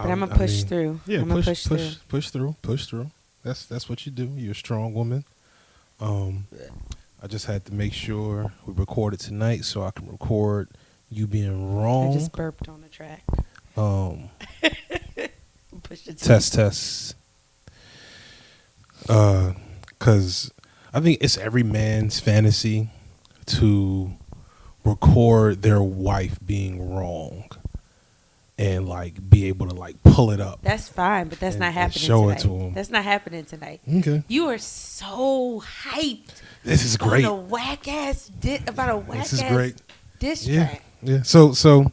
But I'm gonna push through. Yeah, I'm gonna push through. That's what you do. You're a strong woman. I just had to make sure we recorded tonight so I can record you being wrong. I just burped on the track. Push the Test. Because I think it's every man's fantasy to record their wife being wrong and like be able to like pull it up. That's fine, but that's not happening show tonight. it to them. That's not happening tonight. Okay. You are so hyped. This is great. About a whack ass This is great. diss Yeah. track. Yeah. So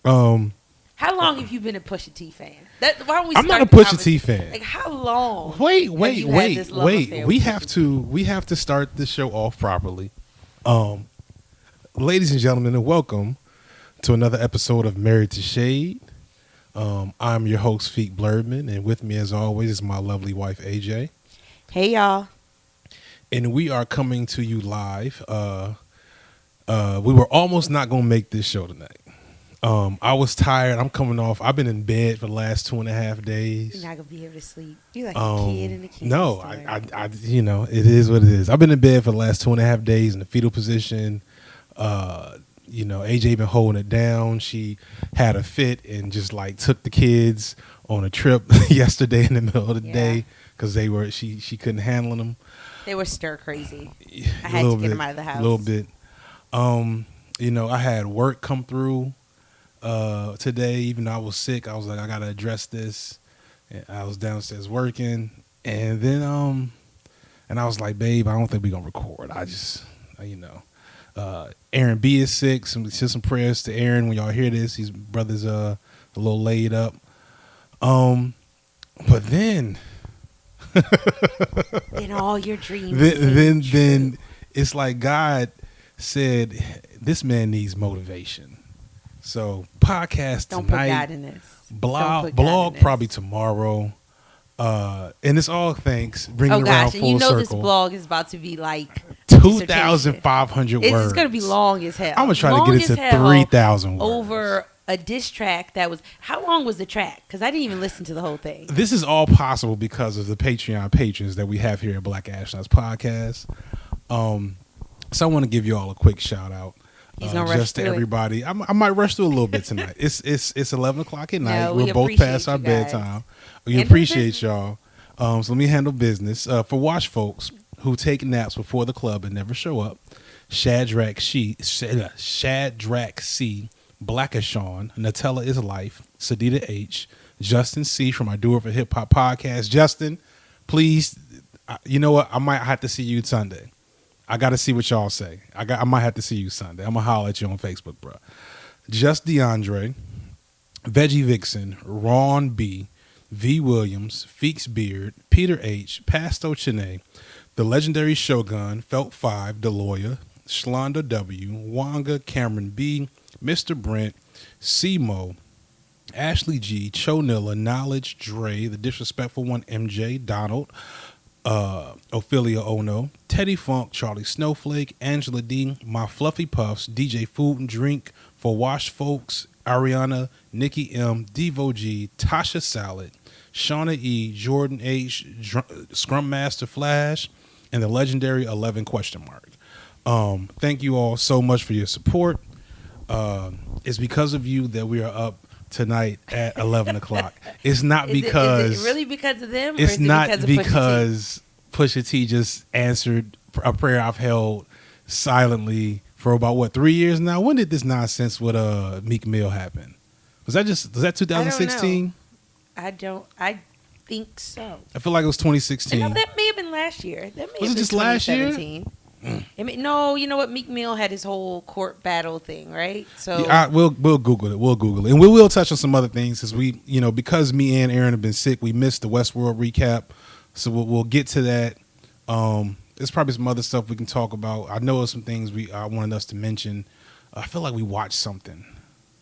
How long have you been a Pusha T fan? Why don't we I'm not a start the Pusha T fan. Like how long? Wait. have you had this love affair We with have Pusha to start the show off properly. Ladies and gentlemen, and welcome to another episode of Married to Shade. I'm your host, Fiq Blerdman, and with me as always is my lovely wife, AJ. Hey y'all. And we are coming to you live. We were almost not going to make this show tonight. I was tired. I'm coming off. I've been in bed for the last 2.5 days. You're not gonna be able to sleep. You're like a kid in a kid. No, I it is what it is. I've been in bed for the last 2.5 days in the fetal position. AJ been holding it down. She had a fit and just like took the kids on a trip yesterday in the middle of the day because she couldn't handle them. They were stir crazy. I had to get them out of the house. A little bit. I had work come through today. Even though I was sick, I was like, I gotta address this. And I was downstairs working, and then and I was like, babe, I don't think we're gonna record. I just, Aaron B is sick. Send some prayers to Aaron when y'all hear this. His brother's a little laid up. But then in all your dreams. Then it's like God said, this man needs motivation. So podcast Don't tonight. put God in this. Blog probably tomorrow. And it's all thanks. Bringing it around full and circle. This blog is about to be like 2,500 words. It's going to be long as hell. I'm going to try to get it to 3,000 words. Over a diss track that was, how long was the track? Because I didn't even listen to the whole thing. This is all possible because of the Patreon patrons that we have here at Black Astronauts Podcast. So I want to give you all a quick shout out. Just to everybody. I might rush through a little bit tonight. It's 11 o'clock at night. We're both past our bedtime. We appreciate y'all. So let me handle business. For watch folks who take naps before the club and never show up, Shadrach C, Blackashon, Nutella is Life, Sadida H, Justin C from I Do It for Hip Hop Podcast. Justin, please, you know what? I might have to see you Sunday. I got to see what y'all say. I might have to see you Sunday. I'm going to holler at you on Facebook, bro. Just DeAndre, Veggie Vixen, Ron B, V. Williams, Feeks Beard, Peter H, Pasto Chene, The Legendary Shogun, Felt 5, The Lawyer, Shlonda W, Wanga, Cameron B, Mr. Brent, Simo, Ashley G, Chonilla, Knowledge, Dre, The Disrespectful One, MJ, Donald, Ophelia Ono, Teddy Funk, Charlie Snowflake, Angela D, My Fluffy Puffs, DJ Food and Drink, For Wash Folks, Ariana, Nikki M, Devo G, Tasha Salad, Shauna E, Jordan H, Scrum Master Flash, and the legendary 11 ? Thank you all so much for your support. It's because of you that we are up tonight at 11 o'clock. It's not because... Is it really because of them? It's or is not it because Pusha T just answered a prayer I've held silently for about, 3 years now? When did this nonsense with Meek Mill happen? Was that 2016? I think so. I feel like it was 2016. No, that may have been last year. Was it just last year? No, you know what? Meek Mill had his whole court battle thing, right? So yeah, we'll Google it, and we will touch on some other things because because me and Aaron have been sick, we missed the Westworld recap, so we'll get to that. There's probably some other stuff we can talk about. I know there's some things I wanted us to mention. I feel like we watched something.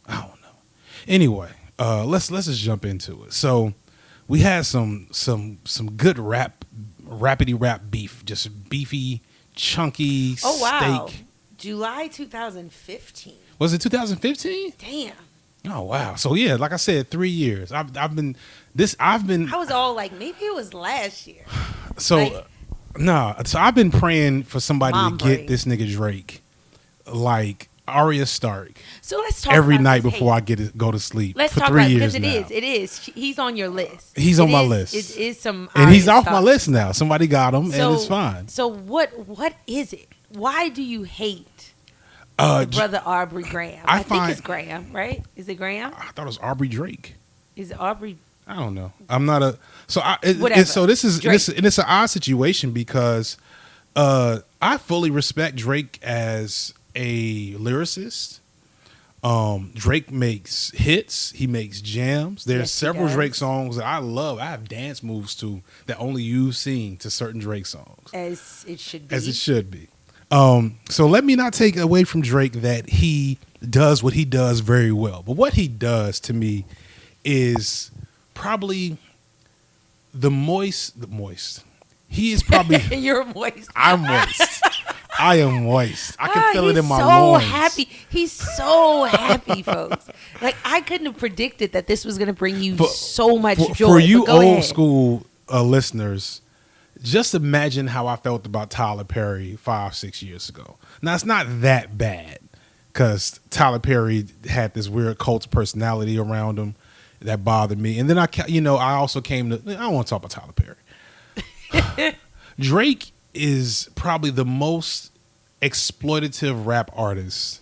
I don't know. Anyway, let's just jump into it. So we had some good rapidy rap beef, just beefy, chunky steak. July 2015. Was it 2015? Damn. Oh wow. So yeah, like I said, 3 years. I've been. I was all like, maybe it was last year. So Like, nah. So I've been praying for somebody to Mom get brain. this nigga Drake, like Arya Stark, so let's talk every about night this before hate. I go to sleep. Let's for talk 3 about years because it now. is. It is. He's on your list. He's on It my is- list. It is some. And he's Arya off my Stark. list now. Somebody got him, So, and it's fine. So what is it? Why do you hate Uh, the brother Aubrey Graham? I think find- it's Graham, right? Is it Graham? I thought it was Aubrey Drake. Is it Aubrey? I don't know. I'm not a so I. Whatever. So this is Drake. and it's an odd situation because I fully respect Drake as a lyricist. Drake makes hits. He makes jams. There's Yes, he several does. Drake songs that I love. I have dance moves to that only you sing to certain Drake songs, As it should be. as it should be. So let me not take away from Drake that he does what he does very well. But what he does to me is probably the moist. He is probably. You're moist. I'm moist. I am moist. I can feel it in my so loins. happy. He's so happy, folks. Like I couldn't have predicted that this was going to bring you so much joy. For you But go old ahead. school listeners, just imagine how I felt about Tyler Perry 5-6 years ago. Now it's not that bad because Tyler Perry had this weird cult personality around him that bothered me, and then I also came to. I don't want to talk about Tyler Perry. Drake is probably the most exploitative rap artist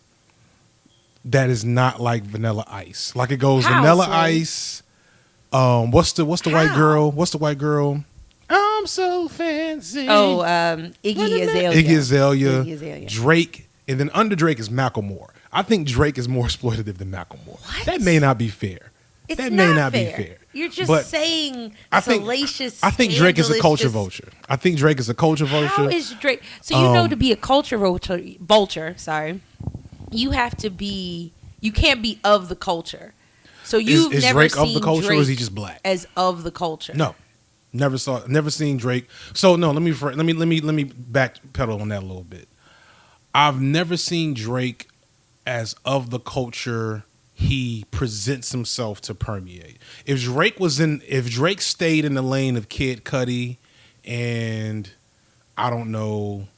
that is not like Vanilla Ice. Like it goes How, Vanilla Sway? Ice. What's the white How? girl? What's the white girl? I'm so fancy. Oh, Iggy Azalea. Iggy Azalea, Iggy Azalea. Drake, and then under Drake is Macklemore. I think Drake is more exploitative than Macklemore. What? That may not be fair. It's that not may not fair. be fair. You're just But saying I think salacious. I think Drake is a scandalous, culture just- vulture. I think Drake is a culture vulture. How is Drake? So you know, to be a culture vulture, sorry, you have to be. You can't be of the culture. So you've is never Drake seen of the culture, Drake or is he just black? as of the culture. No, never seen Drake. So no, let me backpedal on that a little bit. I've never seen Drake as of the culture he presents himself to permeate. If Drake stayed in the lane of Kid Cudi and I don't know,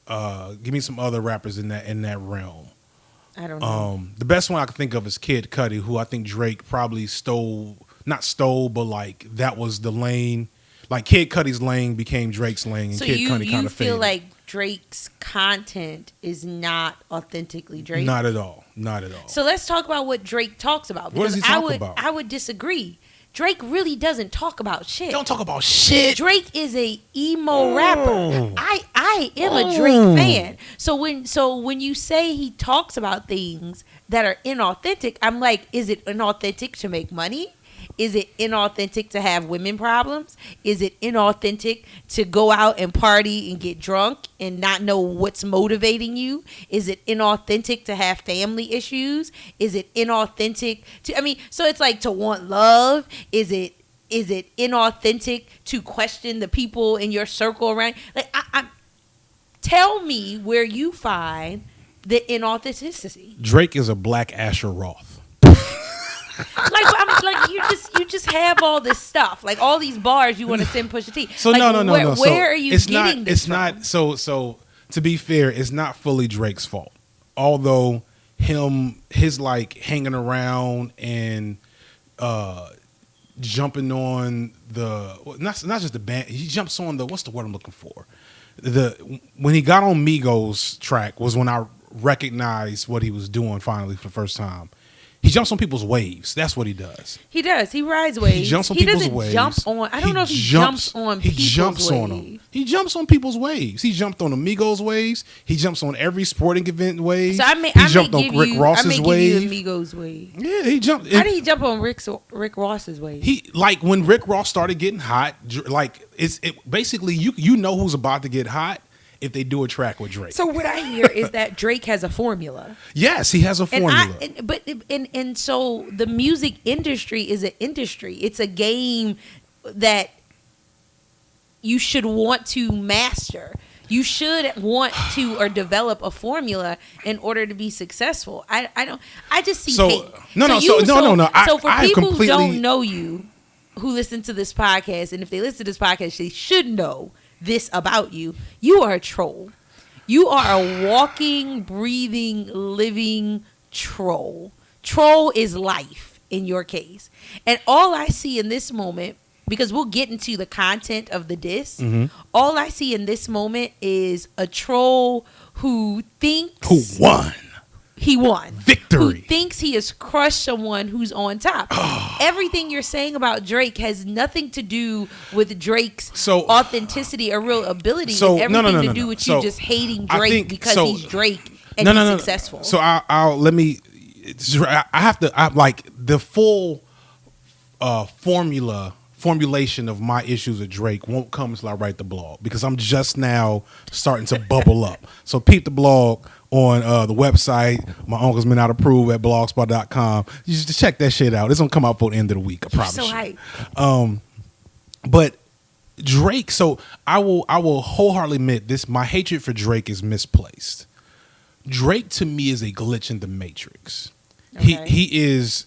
give me some other rappers in that realm. I don't know. The best one I can think of is Kid Cudi, who I think Drake probably not stole, but like that was the lane. Like Kid Cudi's lane became Drake's lane, and So Kid you Cudi kind of feel faded. like Drake's content is not authentically Drake? Not at all. Not at all. So let's talk about what Drake talks about. What does he because talk about? I would disagree. Drake really doesn't talk about shit. Don't talk about shit. Drake is a emo rapper. I am a Drake fan. So when you say he talks about things that are inauthentic, I'm like, is it inauthentic to make money? Is it inauthentic to have women problems? Is it inauthentic to go out and party and get drunk and not know what's motivating you? Is it inauthentic to have family issues? Is it inauthentic to so it's like to want love? Is it inauthentic to question the people in your circle around? Like tell me where you find the inauthenticity. Drake is a black Asher Roth. Like you just have all this stuff, like all these bars you want to send Pusha T. So like, no. Where So are you it's getting not, this It's from? not. So to be fair, it's not fully Drake's fault. Although his like hanging around and jumping on not just the band. He jumps on what's the word I'm looking for? When he got on Migos track was when I recognized what he was doing finally for the first time. He jumps on people's waves. That's what he does. He does. He rides waves. He jumps on people's waves. Jump on. I don't know if he jumps on He people's jumps waves. on them. He jumps on people's waves. He jumped on Amigos waves. He jumps on every sporting event wave. So He jumped on Rick Ross's wave. Give you Amigos wave. Yeah, he jumped. How did he jump on Rick Ross's wave? He like when Rick Ross started getting hot. Like basically you know who's about to get hot if they do a track with Drake. So what I hear is that Drake has a formula. Yes, he has a formula. And so the music industry is an industry. It's a game that you should want to master. You should want to or develop a formula in order to be successful. I just see hate. No. So for I people who completely don't know you, who listen to this podcast, and if they listen to this podcast, they should know this about you. You are a troll. You are a walking, breathing, living troll. Troll is life in your case. And all I see in this moment, because we'll get into the content of the diss, all I see in this moment is a troll who thinks... Who won. He won. Victory. Who thinks he has crushed someone who's on top. Everything you're saying about Drake has nothing to do with Drake's authenticity or real ability. So, everything to do with you just hating Drake because he's Drake and he's successful. So I'll let me... I have to... like the full formulation of my issues with Drake won't come until I write the blog, because I'm just now starting to bubble up. So peep the blog on the website. My uncle's been out approved at blogspot.com. You just check that shit out. It's gonna come out for the end of the week. I promise. So hype. But Drake. So I will wholeheartedly admit this. My hatred for Drake is misplaced. Drake to me is a glitch in the Matrix. Okay. He is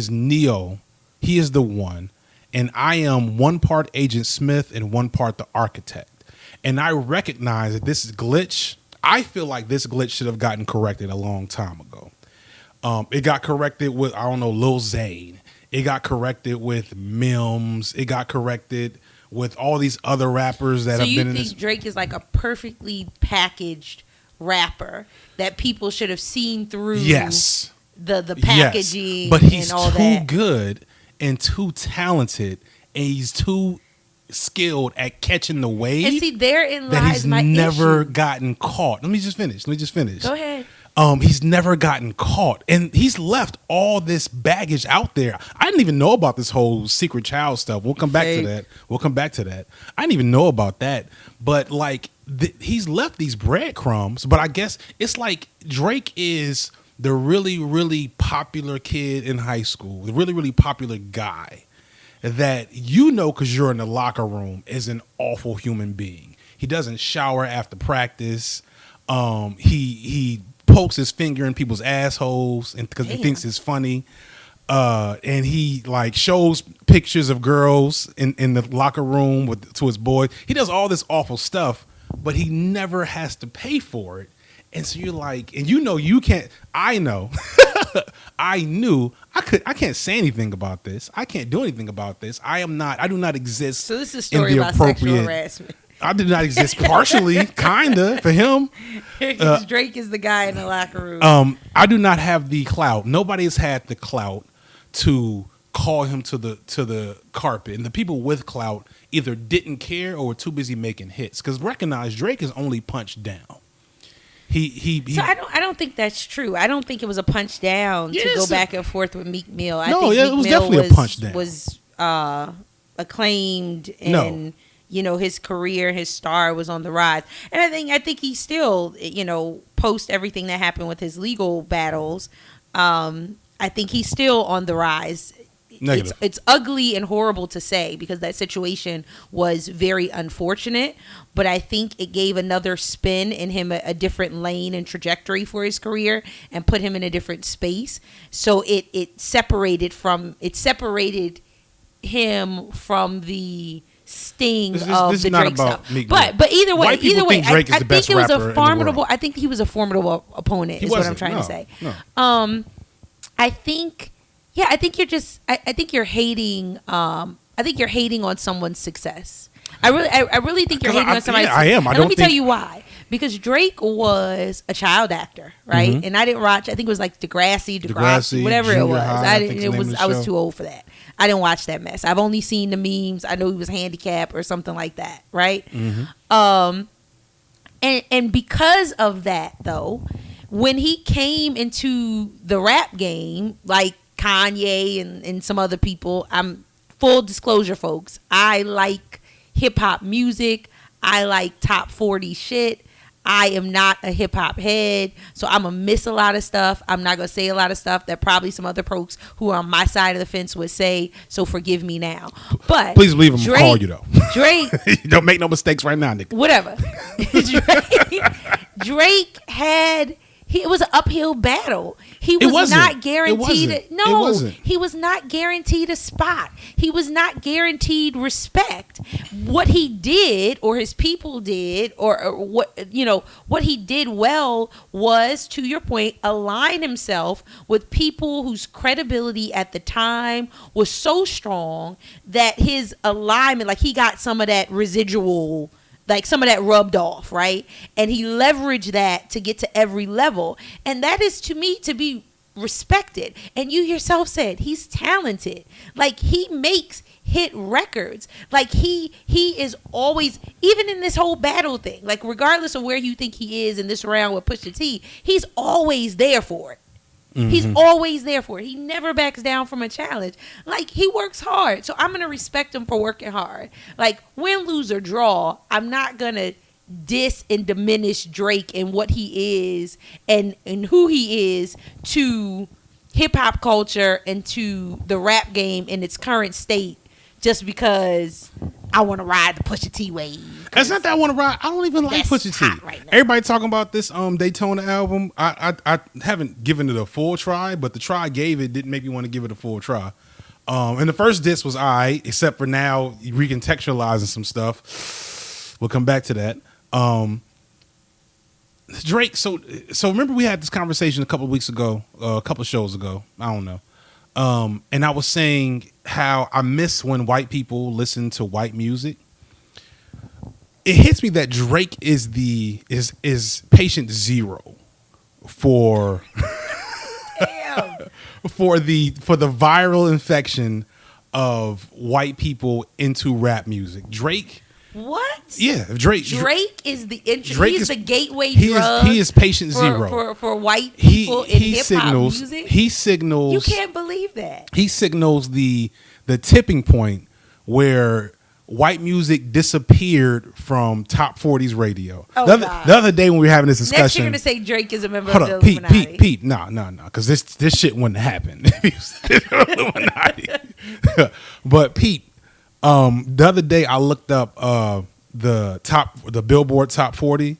Neo. He is the one. And I am one part Agent Smith and one part the architect. And I recognize that this is glitch. I feel like this glitch should have gotten corrected a long time ago. It got corrected with, I don't know, Lil Zane. It got corrected with Mims. It got corrected with all these other rappers that have been in this. So you think Drake is like a perfectly packaged rapper that people should have seen through the packaging, but he's and all too that. good and too talented, and he's too skilled at catching the wave. And see, therein that lies he's my never issue. gotten caught. Let me just finish. Go ahead. He's never gotten caught, and he's left all this baggage out there. I didn't even know about this whole secret child stuff. We'll come back to that. I didn't even know about that, but like he's left these breadcrumbs. But I guess it's like Drake is the really, really popular kid in high school, the really, really popular guy that you know because you're in the locker room is an awful human being. He doesn't shower after practice. He pokes his finger in people's assholes and because he thinks it's funny. And he like shows pictures of girls in the locker room to his boys. He does all this awful stuff, but he never has to pay for it. And so you're like, and you know you can't. I know. I can't say anything about this. I can't do anything about this. I do not exist. So this is a story about sexual harassment. I did not exist partially, kinda, for him. Drake is the guy in the locker room. I do not have the clout. Nobody has had the clout to call him to the carpet. And the people with clout either didn't care or were too busy making hits. Because recognize Drake is only punched down. So I don't think that's true. I don't think it was a punch down to go back and forth with Meek Mill. I think it was definitely a punch down. Was acclaimed and his career, his star was on the rise. And I think he still post everything that happened with his legal battles. I think he's still on the rise. It's ugly and horrible to say because that situation was very unfortunate, but I think it gave another spin in him, a different lane and trajectory for his career, and put him in a different space. So it separated him from the sting of the Drake stuff. But either way, I think it was a formidable. I think he was a formidable opponent. Is what I'm trying to say. No. I think. Yeah, I think you're hating. I think you're hating on someone's success. I really think you're hating on somebody's success. I am. Let me tell you why. Because Drake was a child actor, right? Mm-hmm. And I didn't watch. I think it was like Degrassi, whatever it was. I was too old for that. I didn't watch that mess. I've only seen the memes. I know he was handicapped or something like that, right? Mm-hmm. And because of that, though, when he came into the rap game, like Kanye and some other people, I'm full disclosure, folks. I like hip hop music. I like top 40 shit. I am not a hip hop head, so I'm gonna miss a lot of stuff. I'm not gonna say a lot of stuff that probably some other folks who are on my side of the fence would say. So forgive me now. But please believe him. Call you though. Drake, don't make no mistakes right now, nigga. Whatever. Drake had. It was an uphill battle. He was not guaranteed. He was not guaranteed a spot. He was not guaranteed respect. What he did, or his people did, or what he did well was, to your point, align himself with people whose credibility at the time was so strong that his alignment, like he got some of that residual. Like some of that rubbed off, right? And he leveraged that to get to every level. And that is, to me, to be respected. And you yourself said he's talented. Like, he makes hit records. Like, he is always, even in this whole battle thing, like regardless of where you think he is in this round with Pusha T, he's always there for it. Mm-hmm. He's always there for it. He never backs down from a challenge. Like, he works hard. So I'm going to respect him for working hard. Like, win, lose, or draw, I'm not going to diss and diminish Drake and what he is and who he is to hip-hop culture and to the rap game in its current state just because I want to ride the Pusha T wave. It's not that I want to ride. I don't even like Pusha T. Right, everybody talking about this Daytona album. I haven't given it a full try, but the try I gave it didn't make me want to give it a full try. And the first disc was except for now recontextualizing some stuff. We'll come back to that. Drake. So remember we had this conversation a couple of weeks ago, a couple of shows ago. I don't know. And I was saying how I miss when white people listen to white music. It hits me that Drake is patient zero for for the viral infection of white people into rap music. Drake. What? Yeah, Drake is the he's the gateway drug. He is patient zero for white people in hip hop music. He signals. You can't believe that. He signals the tipping point where white music disappeared from top 40s radio. Oh, the other day when we were having this discussion, next you're gonna say Drake is a member of the Illuminati. Pete, no, because this shit wouldn't happen if he was Illuminati. But Pete. The other day I looked up the Billboard Top 40,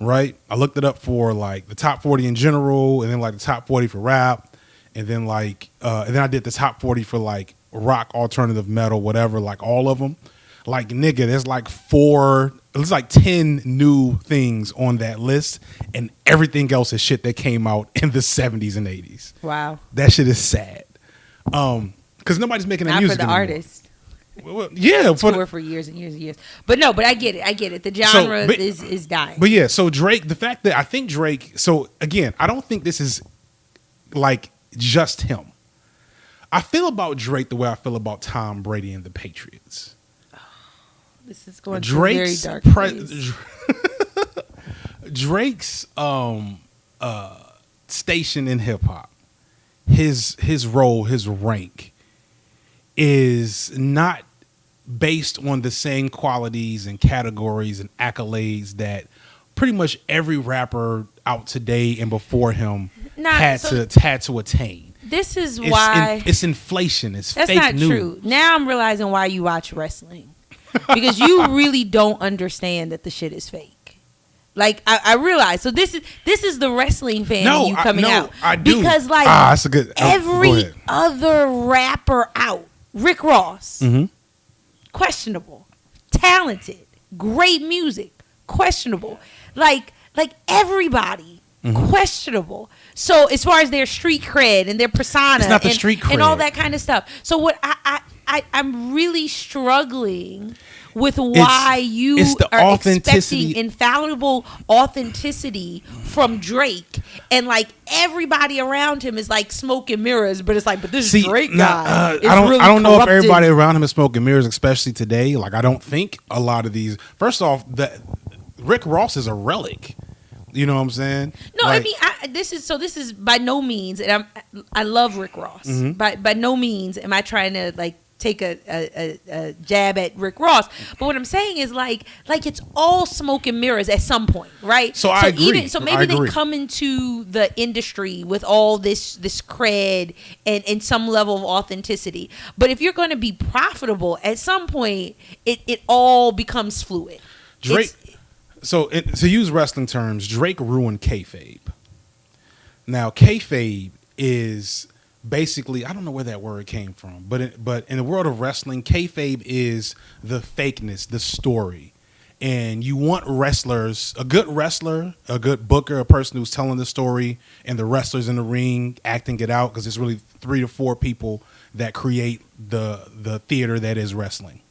right? I looked it up for like the top 40 in general, and then like the top 40 for rap, and then and then I did the top 40 for like rock, alternative, metal, whatever, like all of them. Like, nigga, there's like 10 new things on that list, and everything else is shit that came out in the 70s and 80s. Wow, that shit is sad. Because nobody's making that music anymore. Artist. Well, yeah, for years and years and years. But no, I get it. The genre is dying. But yeah, so Drake, the fact that I think Drake, so again, I don't think this is like just him. I feel about Drake the way I feel about Tom Brady and the Patriots. Oh, this is going to a very dark place. Drake's station in hip hop, his role, his rank is not based on the same qualities and categories and accolades that pretty much every rapper out today and before him had to attain. This is why it's inflation. It's that's fake not news. True. Now I'm realizing why you watch wrestling, because you really don't understand that the shit is fake. Like I realize. So this is the wrestling fan in you coming out. I do. Because like that's a good, every other rapper out. Rick Ross, questionable, talented, great music, questionable. Like everybody, questionable. So as far as their street cred and their persona, it's not the street cred. And all that kind of stuff. So what I'm really struggling with why you are expecting infallible authenticity from Drake, and like everybody around him is like smoke and mirrors, but it's like, but this Drake guy is really I don't know if corrupted. everybody around him is smoke and mirrors, especially today. Like, I don't think a lot of these. First off, Rick Ross is a relic. You know what I'm saying? No, like, I mean, this is by no means, and I love Rick Ross. By no means am I trying to like take a jab at Rick Ross. But what I'm saying is like it's all smoke and mirrors at some point, right? So I agree. Maybe they come into the industry with all this cred and some level of authenticity. But if you're going to be profitable, at some point it all becomes fluid. Drake. To use wrestling terms, Drake ruined kayfabe. Now, kayfabe is basically, I don't know where that word came from, but in the world of wrestling, kayfabe is the fakeness, the story. And you want wrestlers, a good wrestler, a good booker, a person who's telling the story, and the wrestlers in the ring acting it out, because it's really 3 to 4 people that create the theater that is wrestling.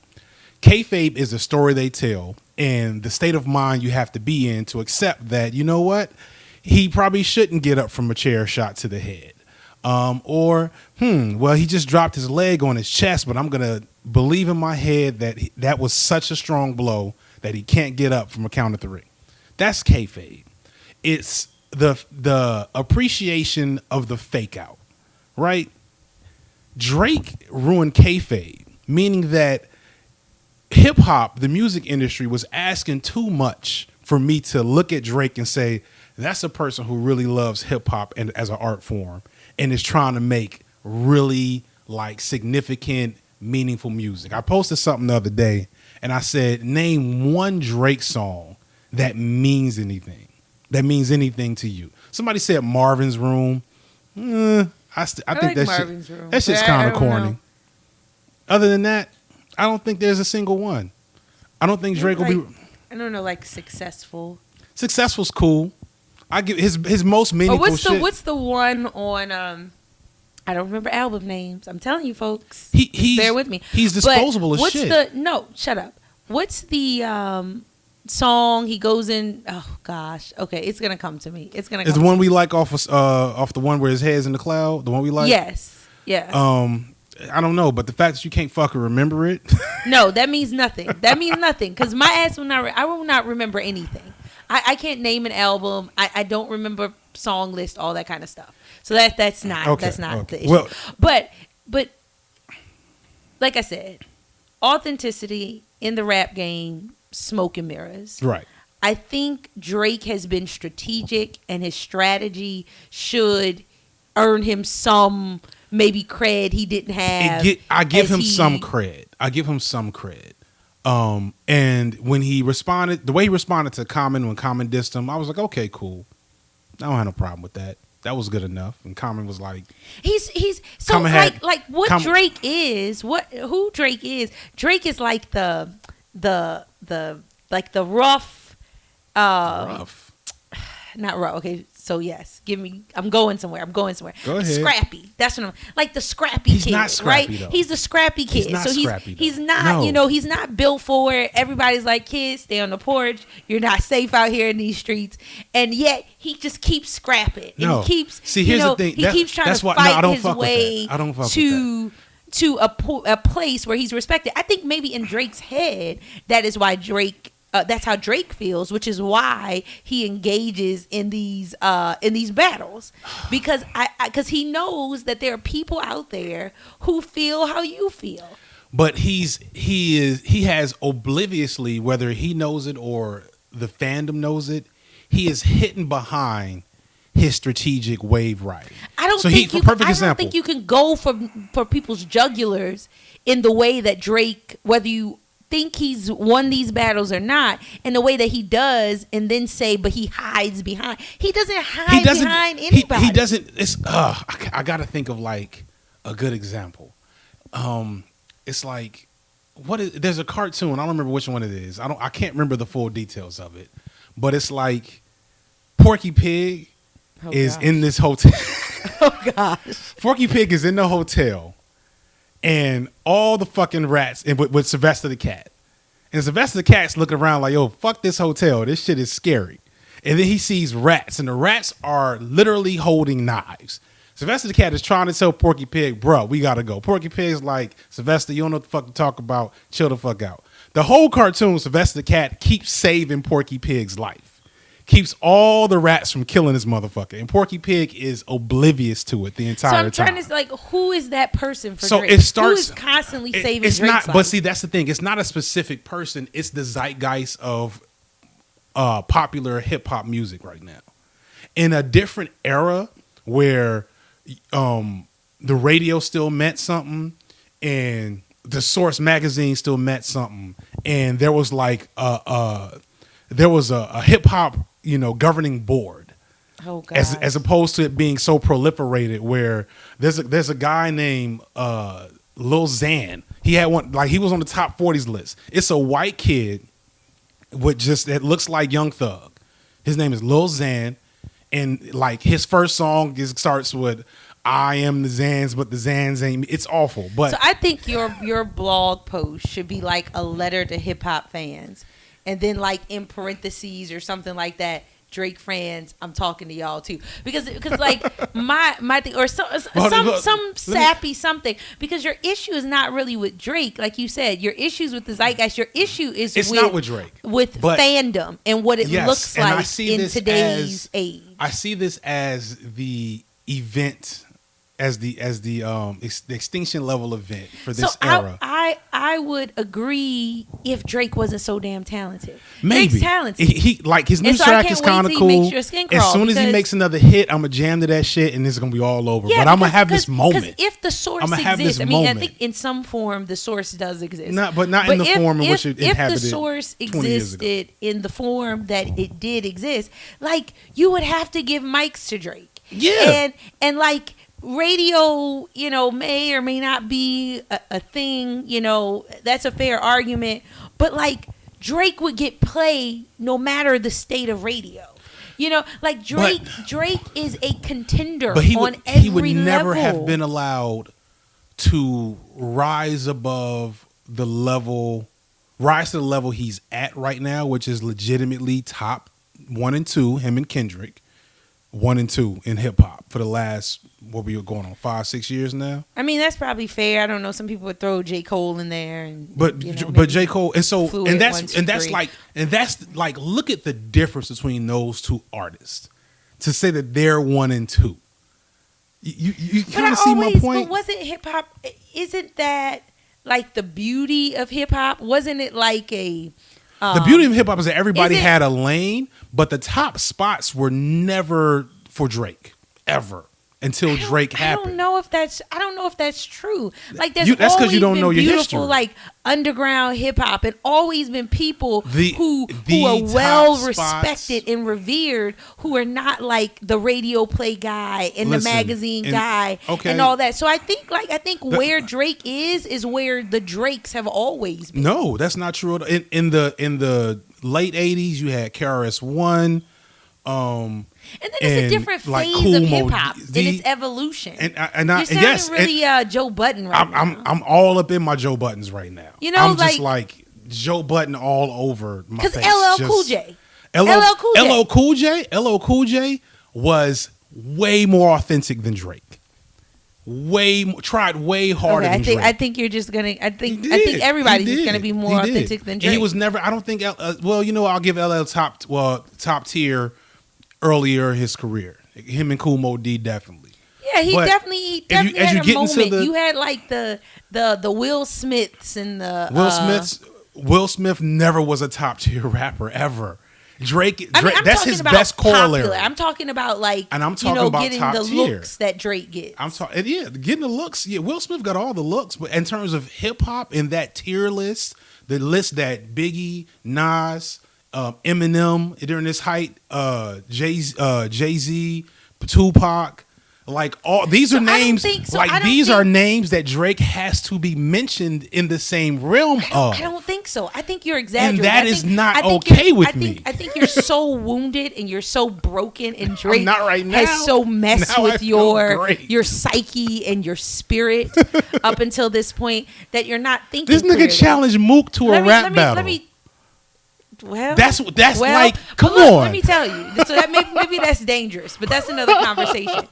Kayfabe is the story they tell, and the state of mind you have to be in to accept that, you know what, he probably shouldn't get up from a chair shot to the head. Well, he just dropped his leg on his chest, but I'm going to believe in my head that that was such a strong blow that he can't get up from a count of 3. That's kayfabe. It's the appreciation of the fake out, right? Drake ruined kayfabe, meaning that hip hop, the music industry, was asking too much for me to look at Drake and say, that's a person who really loves hip hop and as an art form and is trying to make really like significant, meaningful music. I posted something the other day and I said, name one Drake song that means anything to you. Somebody said Marvin's Room. I think like that Marvin's Room. That's just kind of corny. Know. Other than that, I don't think there's a single one. I don't think Drake will be. I don't know, like Successful. Successful's cool. I give his most meaningful shit. What's the one on? I don't remember album names. I'm telling you, folks. Bear with me. He's disposable as shit. No, shut up. What's the song he goes in? Oh gosh. Okay, it's gonna come to me. It's the one we like off the one where his head's in the cloud. The one we like. Yes. Yeah. I don't know, but the fact that you can't fucking remember it. No, that means nothing. That means nothing because my ass will not. I will not remember anything. I can't name an album. I don't remember song list, all that kind of stuff. So that's not the issue. Well, but like I said, authenticity in the rap game, smoke and mirrors. Right. I think Drake has been strategic, and his strategy should earn him some maybe cred he didn't have. I give him some cred. And when he responded, the way he responded to Common when Common dissed him, I was like, okay, cool. I don't have no problem with that. That was good enough. And Common was like, he's so like what Drake is, who Drake is. Drake is like the like the rough, not rough. Okay. So yes, I'm going somewhere. Go ahead. Scrappy. That's what I'm like. The scrappy kid, not scrappy, right? Though. He's the scrappy kid. He's not. No. He's not built for it. Everybody's like, kids, stay on the porch. You're not safe out here in these streets. And yet he just keeps scrapping. No. And he keeps. See, here's the thing. He keeps trying to fight his way to a place where he's respected. I think maybe in Drake's head, that is why Drake. That's how Drake feels, which is why he engages in these battles, because he knows that there are people out there who feel how you feel. But he has obliviously, whether he knows it or the fandom knows it, he is hidden behind his strategic wave riding. I don't think you can go for people's jugulars in the way that Drake, whether you think he's won these battles or not, in the way that he does, and then say, but he hides behind. He doesn't hide behind anybody. He doesn't. It's I gotta think of like a good example. It's like there's a cartoon. I don't remember which one it is. I can't remember the full details of it, but it's like Porky Pig is in this hotel. Oh gosh. Porky Pig is in the hotel. And all the fucking rats, and with Sylvester the cat. And Sylvester the cat's looking around like, yo, fuck this hotel. This shit is scary. And then he sees rats, and the rats are literally holding knives. Sylvester the cat is trying to tell Porky Pig, bro, we gotta go. Porky Pig's like, Sylvester, you don't know what the fuck to talk about. Chill the fuck out. The whole cartoon, Sylvester the cat keeps saving Porky Pig's life. keeps all the rats from killing this motherfucker, and Porky Pig is oblivious to it the entire time. So I'm trying to like, who is that person for so Drake? it starts. Who is constantly saving it's Drake's not, life? but see, that's the thing. It's not a specific person. It's the zeitgeist of popular hip hop music right now. In a different era where the radio still meant something, and the Source magazine still meant something, and there was like a hip hop, governing board. Oh God. As opposed to it being so proliferated, where there's a guy named Lil Xan. He had one, like, he was on the top 40s list. It's a white kid it looks like Young Thug. His name is Lil Xan, and like his first song starts with "I am the Zans, but the Zans ain't me." It's awful. But so I think your blog post should be like a letter to hip hop fans, and then like in parentheses or something like that, Drake fans, I'm talking to y'all too, because like my thing, or some sappy something, because your issue is not really with Drake, like you said. Your issues with the zeitgeist. Your issue is not with Drake, with fandom and what it looks like in today's age. I see this as the event. As the extinction level event for this era. I would agree if Drake wasn't so damn talented. Maybe. Drake's talented. He like his new track is kind of cool. As soon as he makes another hit, I'm gonna jam to that shit, and it's gonna be all over. Yeah, but I'm gonna have this moment. Because if the source exists, I think in some form the source does exist. But not in the form in which it inhabited. If the source existed in the form that it did exist, like, you would have to give mics to Drake. Yeah. And like, radio, may or may not be a thing, that's a fair argument, but like, Drake would get play no matter the state of radio. Like, Drake is a contender on every level. He would never have been allowed to rise to the level he's at right now, which is legitimately top 1 and 2, him and Kendrick. 1 and 2 in hip hop for the last, what we were going on, 5-6 years now. I mean, that's probably fair. I don't know. Some people would throw J. Cole in there, but J. Cole, and that's like look at the difference between those two artists. To say that they're 1 and 2, you kind of see my point. But wasn't hip hop? Isn't that like the beauty of hip hop? Wasn't it like a the beauty of hip hop is that everybody had a lane, but the top spots were never for Drake ever until Drake happened. I don't know if that's true. Like, that's because you don't know your beautiful, history. like, underground hip hop, and always been people who are well respected and revered, who are not like the radio play guy and the magazine guy and all that. So I think where Drake is where the Drakes have always been. No, that's not true. In the late 80s, you had KRS-One. And then it's a different phase of hip hop in its evolution. You're sounding really Joe Budden right now. I'm all up in my Joe Buttons right now. I'm just like Joe Budden all over my face. Because LL Cool J. LL Cool J was way more authentic than Drake. Tried way harder than Drake. I think you're just gonna. I think everybody's just gonna be more authentic than Drake. And he was never. I don't think. I'll give LL top tier. Earlier in his career, him and Kool Moe Dee definitely. Yeah, he definitely had a moment. You had like the Will Smiths and the Will Smith never was a top tier rapper ever. Drake, that's his best corollary. Popular. I'm talking about like, and I'm talking about getting top the tier. looks that Drake gets. I'm talking, getting the looks. Yeah, Will Smith got all the looks, but in terms of hip hop in that tier list, the list that Biggie, Nas, Eminem during this height, Jay-Z, Tupac, like all these are names. These are names that Drake has to be mentioned in the same realm of. I don't think so. I think you're exaggerating. And that is not okay with me. I think you're so wounded and you're so broken, and Drake not right now. has so messed with your psyche and your spirit up until this point that you're not thinking. This nigga challenged Mook to a rap battle. That's like, come on. Let me tell you. So that maybe that's dangerous, but that's another conversation.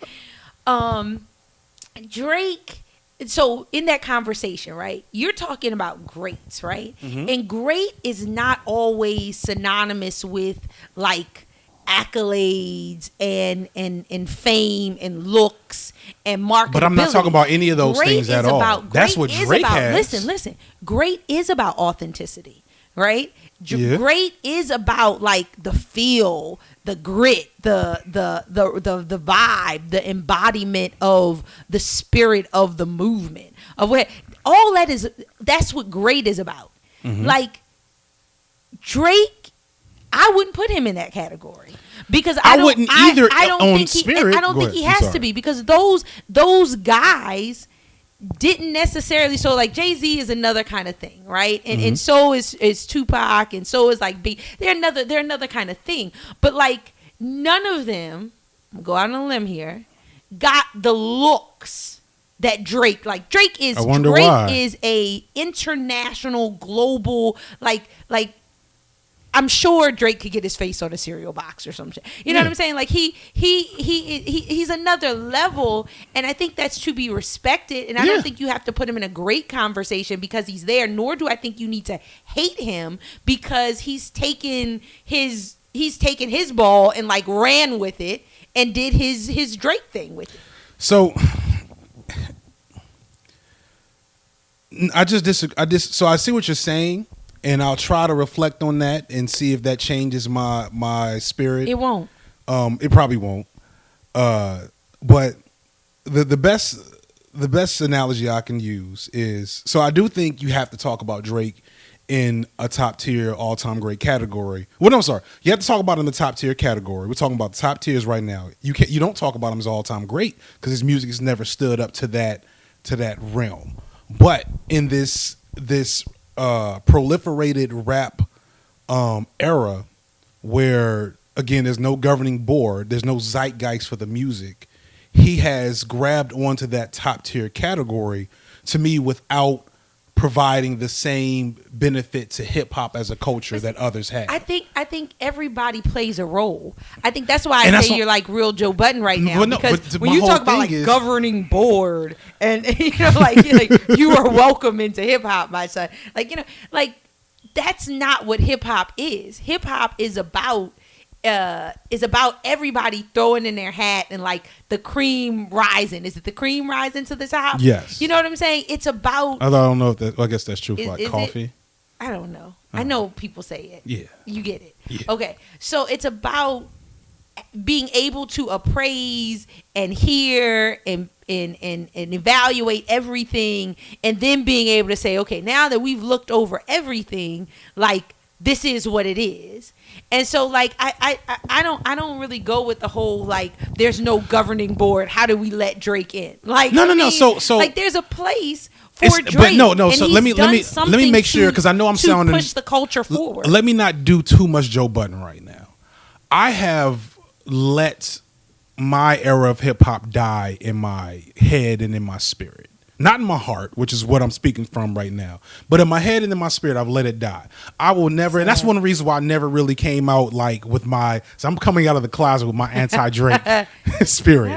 Drake. So in that conversation, right, you're talking about greats, right? Mm-hmm. And great is not always synonymous with like accolades and fame and looks and marketability. But I'm not talking about any of those things at all. That's what Drake has. Listen. Great is about authenticity, right? Yeah. Great is about like the feel, the grit, the vibe, the embodiment of the spirit of the movement of where all that is. That's what great is about. Mm-hmm. Like Drake, I wouldn't put him in that category because I wouldn't either. I don't think he has to be, because those guys didn't necessarily. So like Jay-Z is another kind of thing, right? And so is Tupac, and so is like Big. They're another kind of thing. But like none of them, go out on a limb here, got the looks that Drake. Like Drake is a international, global, like I'm sure Drake could get his face on a cereal box or something. You know what I'm saying? Like he's another level, and I think that's to be respected. And I don't think you have to put him in a great conversation because he's there. Nor do I think you need to hate him because he's taken his ball and like ran with it and did his Drake thing with it. So I just disagree. So I see what you're saying. And I'll try to reflect on that and see if that changes my spirit. It won't. It probably won't. But the best analogy I can use is, so I do think you have to talk about Drake in a top tier all time great category. Well, no, I'm sorry. You have to talk about him in the top tier category. We're talking about the top tiers right now. You don't talk about him as all time great because his music has never stood up to that realm. But in this proliferated rap era where, again, there's no governing board, there's no zeitgeist for the music, he has grabbed onto that top tier category to me without providing the same benefit to hip hop as a culture that others have. I think everybody plays a role. I think that's why I say you're like real Joe Budden right now. Because when you talk about like governing board and like you are welcome into hip hop, my son. Like that's not what hip hop is. Hip hop is about everybody throwing in their hat and like the cream rising. Is it the cream rising to the top? Yes. You know what I'm saying? It's about. I don't know if that. Well, I guess that's true for like coffee. I don't know. I know people say it. Yeah. You get it. Yeah. Okay. So it's about being able to appraise and hear and evaluate everything, and then being able to say, okay, now that we've looked over everything, like this is what it is. And so like I don't really go with the whole like there's no governing board. How do we let Drake in? Like no. So like there's a place for Drake. But no. So let me make sure, because I know I'm sounding push the culture forward. Let me not do too much Joe Budden right now. I have let my era of hip hop die in my head and in my spirit. Not in my heart, which is what I'm speaking from right now, but in my head and in my spirit, I've let it die. I will never, and that's one of the reasons why I never really came out like with so I'm coming out of the closet with my anti-Drake spirit.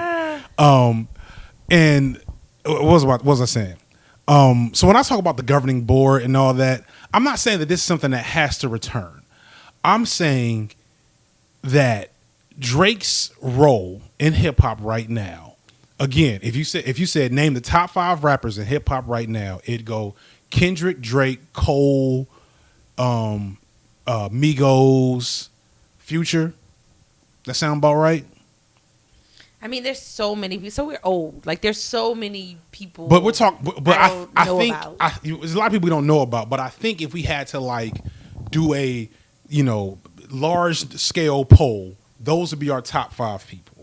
And what was I saying? So when I talk about the governing board and all that, I'm not saying that this is something that has to return. I'm saying that Drake's role in hip hop right now, again, if you said name the top 5 rappers in hip hop right now, it'd go Kendrick, Drake, Cole, Migos, Future. That sound about right? I mean, there's so many people. So we're old. Like there's so many people. But we're talking. But I think there's a lot of people we don't know about. But I think if we had to like do a large scale poll, those would be our top 5 people.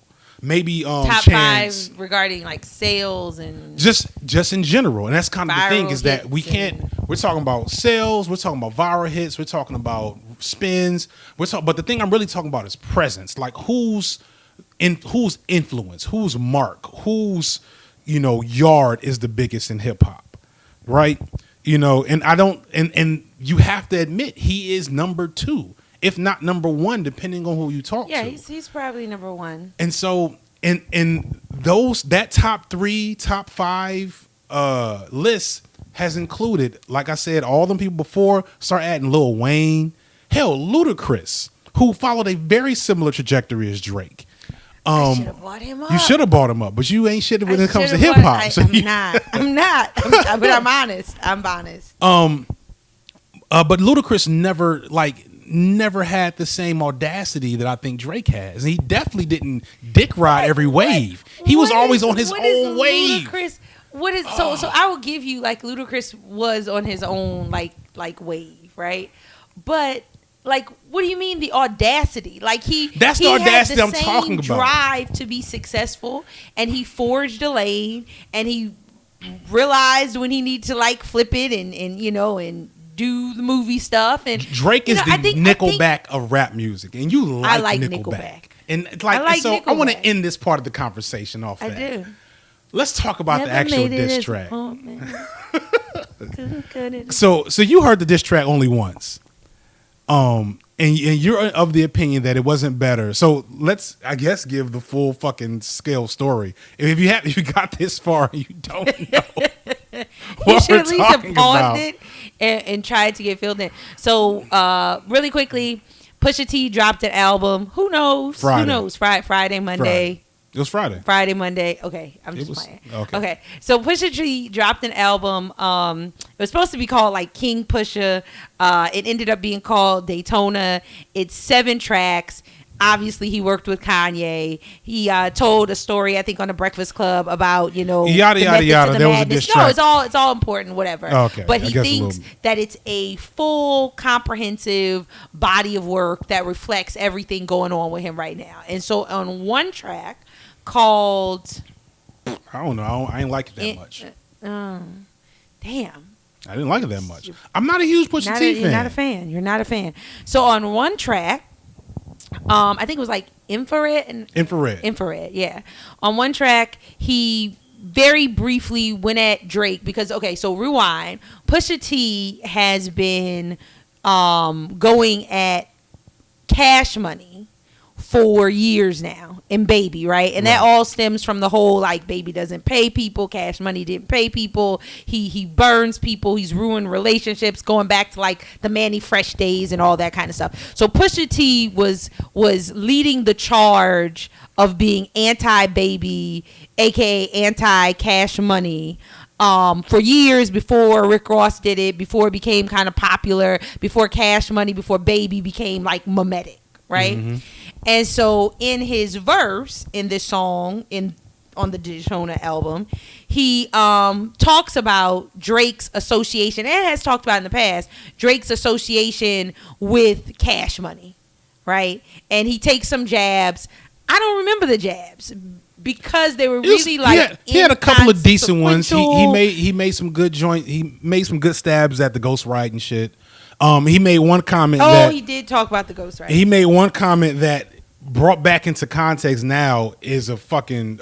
Maybe top Chance, 5 regarding like sales and just in general. And that's kind of the thing, is that we can't. We're talking about sales. We're talking about viral hits. We're talking about spins. But the thing I'm really talking about is presence. Like whose influence, whose mark, whose yard is the biggest in hip hop, right? And I don't. And you have to admit he is number 2. If not number 1, depending on who you talk to. Yeah, he's probably number 1. And so, in that top 3, top 5 list has included, like I said, all them people before. Start adding Lil Wayne, hell, Ludacris, who followed a very similar trajectory as Drake. I should have bought him up. You should have bought him up, but you ain't shit when it comes to hip hop. I'm not. But I'm honest. But Ludacris never had the same audacity that I think Drake has. And he definitely didn't dick ride every wave. He was always on his own wave. What is so I will give you like Ludacris was on his own like wave, right? But like, what do you mean the audacity? Like that's the audacity had the I'm talking about. Drive to be successful, and he forged a lane, and he realized when he needed to like flip it and do the movie stuff. And Drake is the Nickelback of rap music, and you like Nickelback. And I want to end this part of the conversation off. I do. Let's talk about the actual diss track. So you heard the diss track only once. And you're of the opinion that it wasn't better. So let's, I guess, give the full fucking scale story. If you got this far and you don't know you should at least have paused it and tried to get filled in. So really quickly, Pusha T dropped an album. Who knows? Friday. Who knows? Friday, Monday. It was Friday. Friday, Monday. Okay, I'm just playing. Okay. So Pusha T dropped an album. It was supposed to be called like King Pusha. It ended up being called Daytona. It's 7 tracks. Obviously, he worked with Kanye. He told a story, I think, on the Breakfast Club about yada yada yada. There was a diss track. No, it's all important, whatever. Okay, but he thinks that it's a full, comprehensive body of work that reflects everything going on with him right now. And so on one track called, I don't know, I ain't like it that much. Damn. I didn't like it that much. I'm not a huge Pusha T fan. You're not a fan. So on one track, I think it was like Infrared, yeah. On one track, he very briefly went at Drake because, so rewind. Pusha T has been going at Cash Money for years now, and Baby, right? And that all stems from the whole like Baby doesn't pay people, Cash Money didn't pay people, he burns people, he's ruined relationships, going back to like the Manny Fresh days and all that kind of stuff. So Pusha T was leading the charge of being anti-Baby, aka anti-Cash Money, for years before Rick Ross did it, before it became kind of popular, before Cash Money, before Baby became like mimetic, right? Mm-hmm. And so in his verse in this song on the Daytona album, he talks about Drake's association, and has talked about in the past, Drake's association with Cash Money, right? And he takes some jabs. I don't remember the jabs because they were really he had a couple of decent ones. He made some good he made some good stabs at the ghostwriting and shit. He made one comment he did talk about the ghostwriting. He made one comment that brought back into context now is a fucking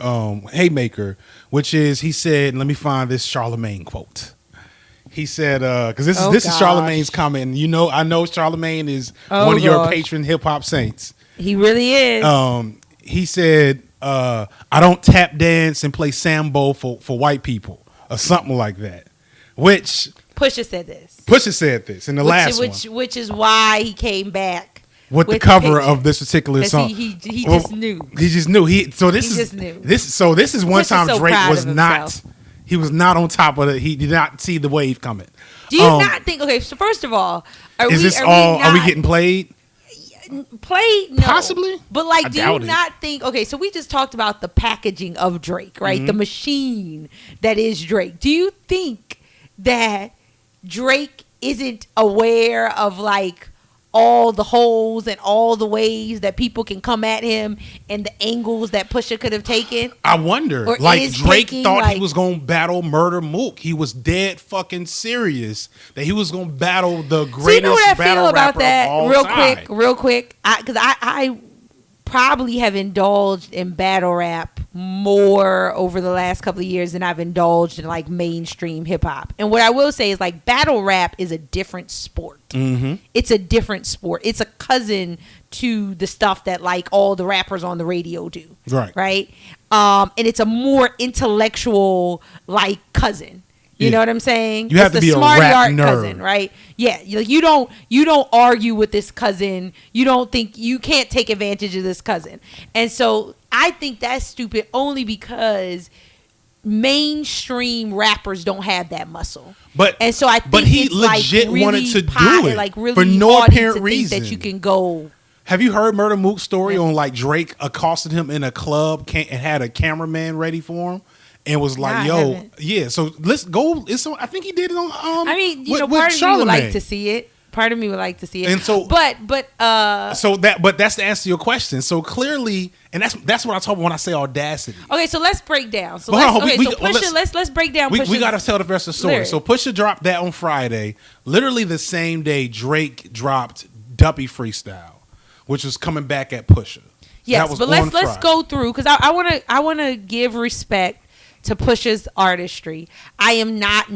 haymaker, which is, he said, let me find this Charlemagne quote. He said, because this is Charlemagne's comment, and I know Charlemagne is one of your patron hip hop saints. He really is. He said, I don't tap dance and play sambo for white people or something like that. Which Pusha said this in the last one, which is why he came back with the cover of this particular song. He just knew. He just knew. This is one time Drake was not. He was not on top of it. He did not see the wave coming. Do you not think? Okay, so first of all, are we getting played? Played? No. Possibly. But like, do you not think? Okay, so we just talked about the packaging of Drake, right? Mm-hmm. The machine that is Drake. Do you think that Drake isn't aware of like all the holes and all the ways that people can come at him and the angles that Pusha could have taken? I wonder. Or like Drake thought he was going to battle Murder Mook. He was dead fucking serious that he was going to battle the greatest battle rapper of all time. Real quick. Because I probably have indulged in battle rap more over the last couple of years than I've indulged in like mainstream hip hop. And what I will say is like battle rap is a different sport. Mm-hmm. It's a different sport. It's a cousin to the stuff that like all the rappers on the radio do. Right. And it's a more intellectual like cousin. You know what I'm saying? You have to be a rap nerd. Cousin, right? Yeah, you don't argue with this cousin. You don't think you can't take advantage of this cousin. And so I think that's stupid only because mainstream rappers don't have that muscle. And so I think he it's legit like really wanted to do it like really for no apparent to reason. think that you can go. Have you heard Murder Mook's story on like Drake accosted him in a club and had a cameraman ready for him and was like, "Yo, yeah." So let's go. I think he did it on. I mean, part of me would like to see it. Part of me would like to see it. And so, but that's the answer to your question. So clearly, and that's what I talk about when I say audacity. Okay, so let's break down. So let's break down. We got to tell the rest of the story. So Pusha dropped that on Friday. Literally the same day Drake dropped Duppy Freestyle, which was coming back at Pusha. Yes, but let's go through because I wanna give respect to Pusha's artistry. I am not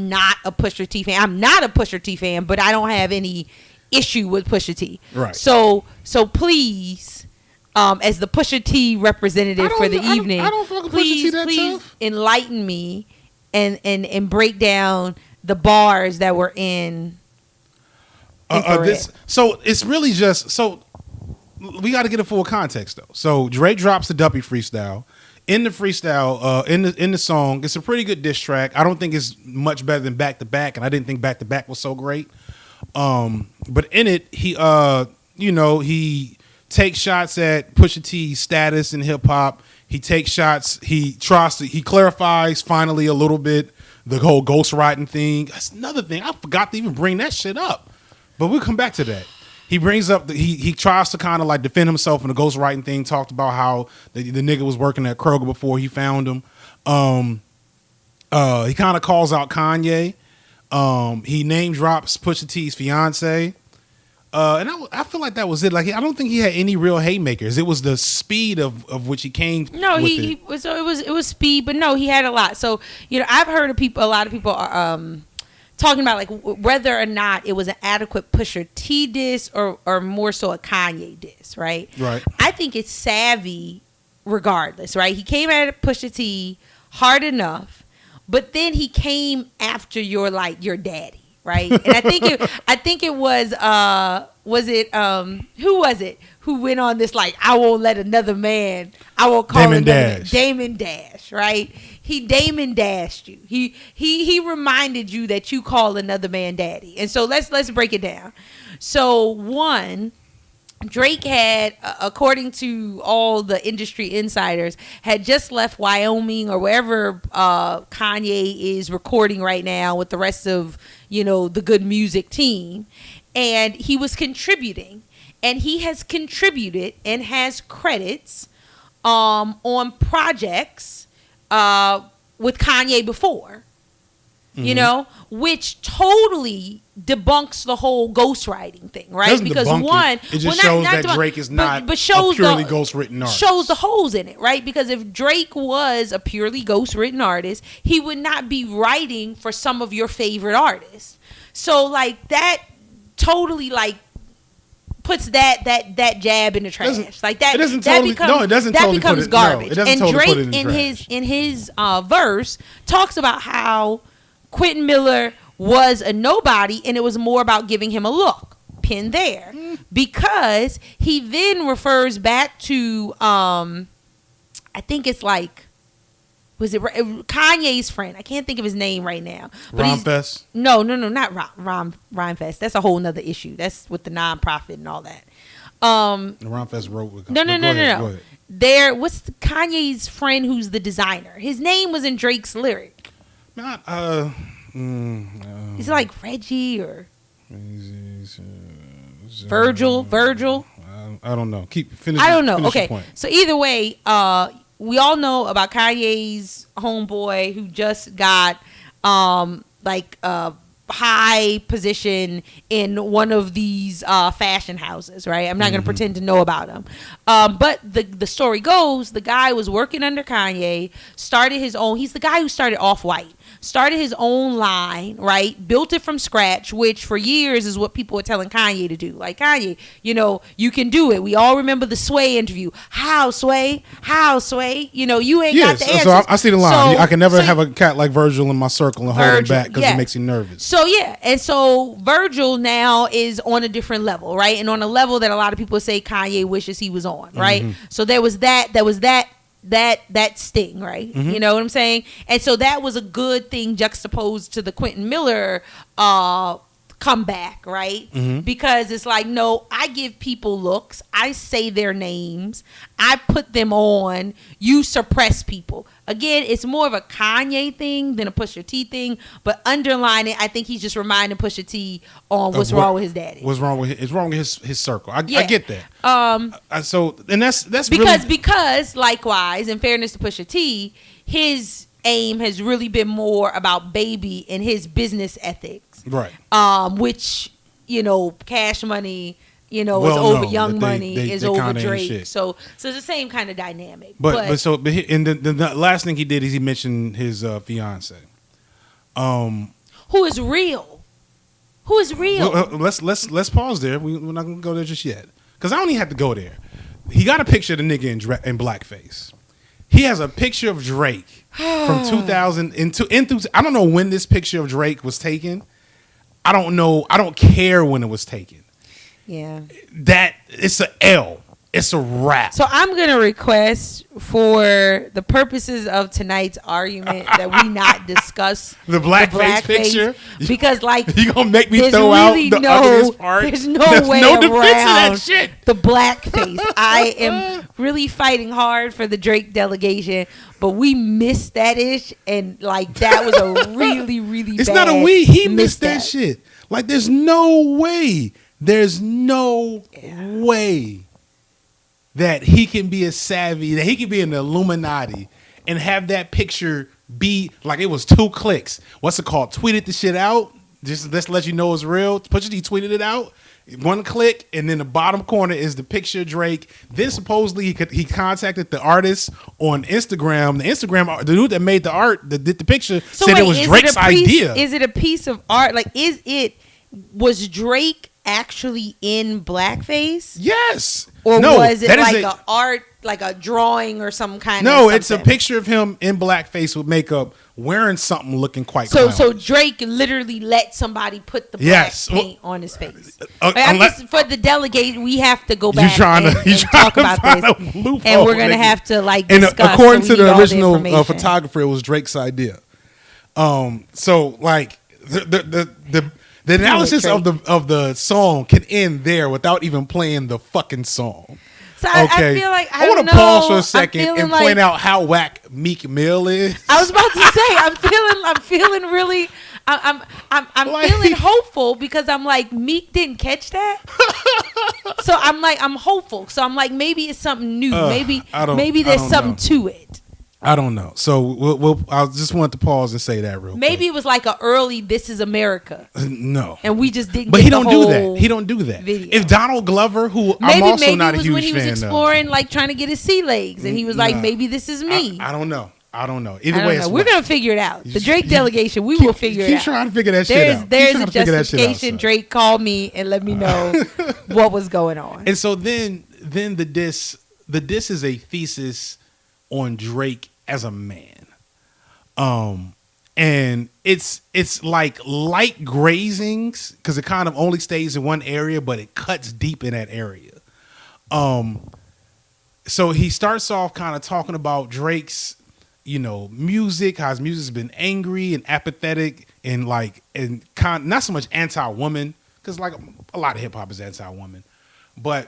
a Pusha T fan. I'm not a Pusha T fan, but I don't have any issue with Pusha T. Right. So please, as the Pusha T representative for the evening, please enlighten me and break down the bars that were in this. So it's really just we got to get a full context though. So Drake drops the Duppy Freestyle. In the freestyle, in the song, it's a pretty good diss track. I don't think it's much better than Back to Back, and I didn't think Back to Back was so great. But in it, he takes shots at Pusha T's status in hip hop. He takes shots. He clarifies finally a little bit the whole ghostwriting thing. That's another thing. I forgot to even bring that shit up, but we'll come back to that. He brings up he tries to kind of like defend himself in the ghostwriting thing. Talked about how the nigga was working at Kroger before he found him. He kind of calls out Kanye. He name drops Pusha T's fiance. And I feel like that was it. Like I don't think he had any real haymakers. It was the speed of which he came. No, it was speed, but no, he had a lot. So I've heard a lot of people are talking about like whether or not it was an adequate Pusha T diss or more so a Kanye diss, right? Right. I think it's savvy regardless, right? He came at Pusha T hard enough, but then he came after your daddy, right? And I think it was who was it who went on this like I won't let another man, I won't call Damon Dash. Damon Dash, right? He Damon Dashed you. He reminded you that you call another man daddy. And so let's break it down. So one, Drake had, according to all the industry insiders, had just left Wyoming or wherever Kanye is recording right now with the rest of the Good Music team, and he was contributing, and he has contributed and has credits on projects with Kanye before, which totally debunks the whole ghostwriting thing, right? Doesn't because one, it just shows that Drake is not a purely ghostwritten artist. Shows the holes in it, right? Because if Drake was a purely ghostwritten artist, he would not be writing for some of your favorite artists. So like that totally like puts that jab in the trash. Like that. It doesn't totally. That becomes garbage. And Drake in his verse talks about how Quentin Miller was a nobody, and it was more about giving him a look. Pin there, because he then refers back to I think it's like. Was it Kanye's friend? I can't think of his name right now. But Rhymefest? No, not Rhymefest. That's a whole nother issue. That's with the nonprofit and all that. Rhymefest wrote with. No. Go ahead. What's Kanye's friend who's the designer? His name was in Drake's lyric. Not is it like Reggie or Virgil? I don't know. Keep finishing. I don't know. Finish your Okay, point. so either way, we all know about Kanye's homeboy who just got like a high position in one of these fashion houses, right? I'm not going to pretend to know about him. But the story goes, the guy was working under Kanye, started his own. He's the guy who started Off-White. started his own line, right? Built it from scratch, which for years is what people were telling Kanye to do. Like, Kanye, you can do it. We all remember the Sway interview. How, Sway? How, Sway? You ain't got the answers. So I see the line. I can never have a cat like Virgil in my circle and hold him back because it makes him nervous. So, yeah. And so Virgil now is on a different level, right? And on a level that a lot of people say Kanye wishes he was on, right? So there was that sting, right? You know what I'm saying? And so that was a good thing juxtaposed to the Quentin Miller comeback, right? Because it's like, no, I give people looks, I say their names, I put them on, you suppress people. Again, it's more of a Kanye thing than a Pusha T thing, but underlining, I think he's just reminding Pusha T on what's wrong with his daddy. What's wrong with his circle. I get that. So that's because likewise, in fairness to Pusha T, his aim has really been more about Baby and his business ethics, right? Which Cash Money. Is over Young Money, is over Drake. So it's the same kind of dynamic. But the last thing he did is he mentioned his fiance, who is real. Well, let's pause there. We're not gonna go there just yet because I don't even have to go there. He got a picture of the nigga in blackface. He has a picture of Drake from 2000 into I don't know when this picture of Drake was taken. I don't know. I don't care when it was taken. Yeah. That it's a L. It's a wrap. So I'm going to request for the purposes of tonight's argument that we not discuss the blackface picture. Because you're going to make me throw really out the ugliest part. There's no way around that shit. The blackface. I am really fighting hard for the Drake delegation, but we missed that ish. And that was a really, really it's bad not a we. He missed that shit. There's no way. There's no way that he can be a savvy, that he can be an Illuminati and have that picture be like it was 2 clicks. What's it called? Tweeted the shit out. Just let's let you know it's real. Pusha T tweeted it out. 1 click, and then the bottom corner is the picture of Drake. Then supposedly he contacted the artist on Instagram. The dude that made the art, that did the picture, said it was Drake's idea. Is it a piece of art? Was Drake actually in blackface? Yes. Or was it a art, like a drawing or some kind of something? It's a picture of him in blackface with makeup wearing something looking quite clownish. So Drake literally let somebody put the black paint on his face. For the delegate, we have to go back and talk about this. And we're going to have to discuss. And according to the original photographer, it was Drake's idea. The analysis of the song can end there without even playing the fucking song. So I feel like I want to pause for a second and point out how whack Meek Mill is. I was about to say I'm feeling really I'm feeling hopeful because I'm like Meek didn't catch that. So I'm hopeful. So I'm like maybe it's something new. Maybe there's something to it. I don't know. So I just want to pause and say that real quick. Maybe it was like an early "This Is America." No, and we just didn't. But he don't do that. He don't do that. Video. If Donald Glover, who I'm also not a huge fan of, maybe it was when he was exploring, trying to get his sea legs, and he was like, "Maybe this is me." I don't know. Either way, we're gonna figure it out. The Drake delegation, we will figure it out. Keep trying to figure that shit out. There's a justification. Drake called me and let me know what was going on. And so then the diss is a thesis on Drake as a man. And it's like light grazings because it kind of only stays in one area, but it cuts deep in that area. So he starts off kind of talking about Drake's, music, how his music's been angry and apathetic and not so much anti-woman because a lot of hip hop is anti-woman, but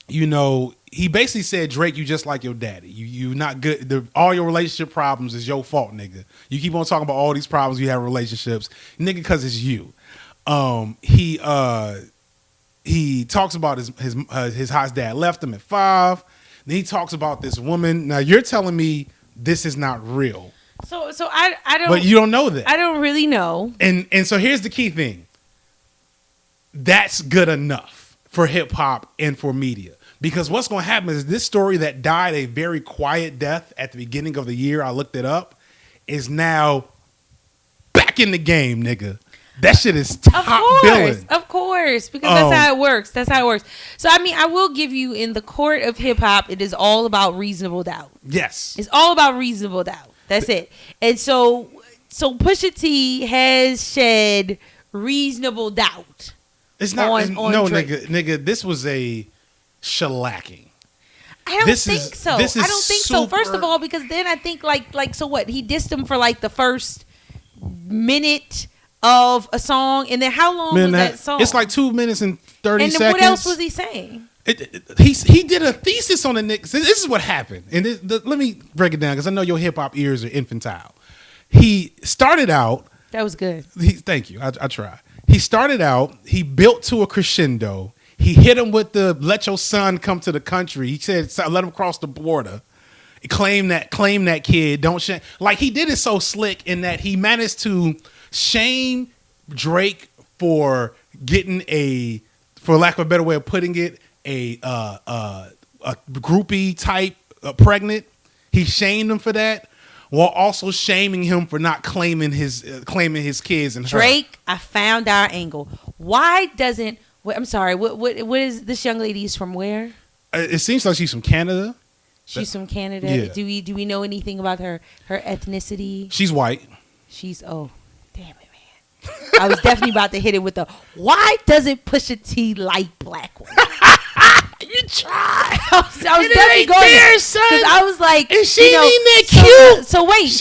he basically said, Drake, you just like your daddy. You not good. All your relationship problems is your fault, nigga. You keep on talking about all these problems you have in relationships, nigga, because it's you. He talks about his hot dad left him at 5. Then he talks about this woman. Now you're telling me this is not real. So I don't. But you don't know that. I don't really know. And so here's the key thing. That's good enough for hip hop and for media. Because what's going to happen is this story that died a very quiet death at the beginning of the year, I looked it up, is now back in the game, nigga. That shit is top billing. Of course, because that's how it works. That's how it works. So, I mean, I will give you, in the court of hip hop, it is all about reasonable doubt. Yes. It's all about reasonable doubt. That's it. And so Pusha T has shed reasonable doubt. It's not on no Drake. nigga. This was a shellacking. I don't think so. I don't think so. super- First of all, because then I think like so what? He dissed him for like the first minute of a song, and then how long was that song? It's like 2 minutes and 30 and seconds. And what else was he saying? He did a thesis on the niggas. This is what happened, and let me break it down because I know your hip hop ears are infantile. He started out. That was good. Thank you. I try. He started out. He built to a crescendo. He hit him with the "Let your son come to the country." He said, "Let him cross the border." Claim that kid. Don't shame. Like he did it so slick in that he managed to shame Drake for getting for lack of a better way of putting it, a groupie type pregnant. He shamed him for that, while also shaming him for not claiming his kids and Drake. I found our angle. Why doesn't? I'm sorry. What is this young lady? Is from where? It seems like she's from Canada. She's from Canada. Yeah. Do we know anything about her ethnicity? She's white. She's damn it, man. I was definitely about to hit it with why doesn't Pusha T like black women? You tried. I was definitely going there, son. Because I was like, and she ain't that cute. So wait.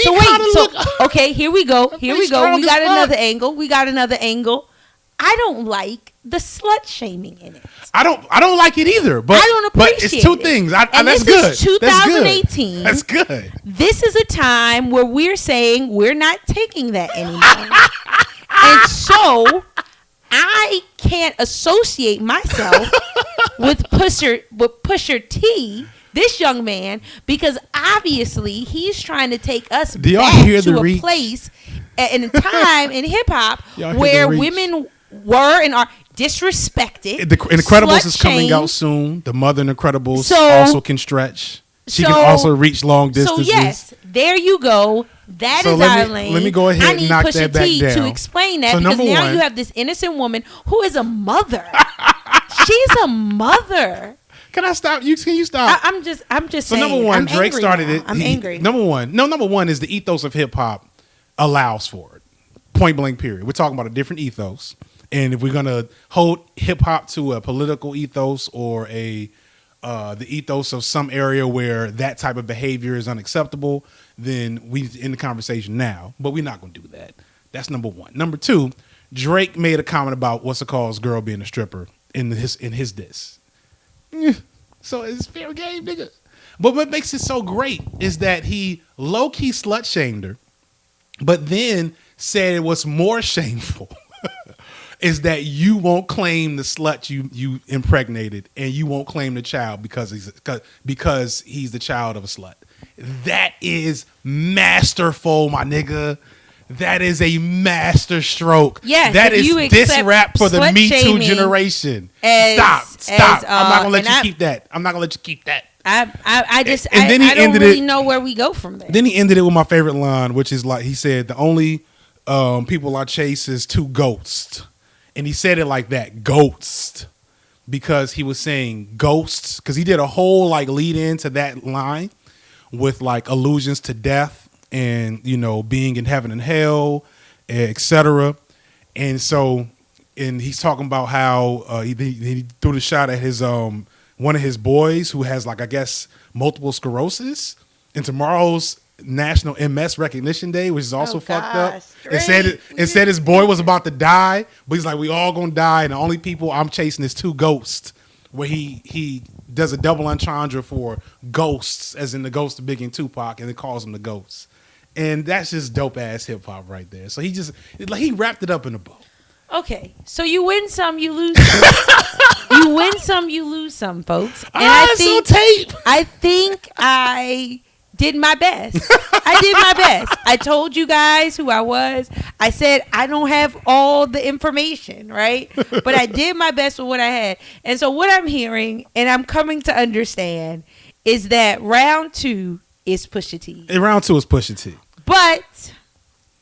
Okay, here we go. We got another angle. I don't like the slut shaming in it. I don't like it either. But I don't appreciate it. It's two things. That's good. This is 2018. That's good. This is a time where we're saying we're not taking that anymore. And so I can't associate myself with Pusha T, this young man, because obviously he's trying to take us back to a place in a time in hip hop where women were and are disrespected. The Incredibles is coming out soon. The Mother Incredibles also can stretch. She can also reach long distances. So yes, there you go. That is our lane. Let me go ahead and knock that back down. I need Pusha T to explain that, because now you have this innocent woman who is a mother. She's a mother. Can I stop? Can you stop? I'm just so saying. Number one, Drake started it. I'm angry. Number one is the ethos of hip hop allows for it. Point blank. Period. We're talking about a different ethos, and if we're gonna hold hip hop to a political ethos or the ethos of some area where that type of behavior is unacceptable, then we end the conversation now. But we're not gonna do that. That's number one. Number two, Drake made a comment about what's it called, girl being a stripper in his diss. So it's fair game, nigga. But what makes it so great is that he low-key slut-shamed her, but then said what's more shameful is that you won't claim the slut you impregnated, and you won't claim the child because he's the child of a slut. That is masterful, my nigga. That is a master stroke. Yes, that is diss rap for the Me Too generation. Stop. I'm not gonna let you keep that. I don't really know where we go from there. Then he ended it with my favorite line, which is like he said, the only people I chase is two ghosts. And he said it like that, ghosts, because he was saying ghosts, because he did a whole like lead into that line with like allusions to death and, you know, being in heaven and hell, etc. And so, and he's talking about how he threw the shot at his one of his boys who has like, I guess, multiple sclerosis, and tomorrow's National MS Recognition Day, which is also fucked up. It said his boy was about to die, but he's like, we all gonna die, and the only people I'm chasing is two ghosts. Where he does a double entendre for ghosts, as in the ghost of Biggie and Tupac, and it calls them the ghosts. And that's just dope ass hip hop right there. So he wrapped it up in a bow. Okay, so you win some, you lose some. You win some, you lose some, folks. And I think I did my best. I told you guys who I was. I said I don't have all the information, right? But I did my best with what I had. And so what I'm hearing, and I'm coming to understand, is that round two is Pusha T. And round two is Pusha T. But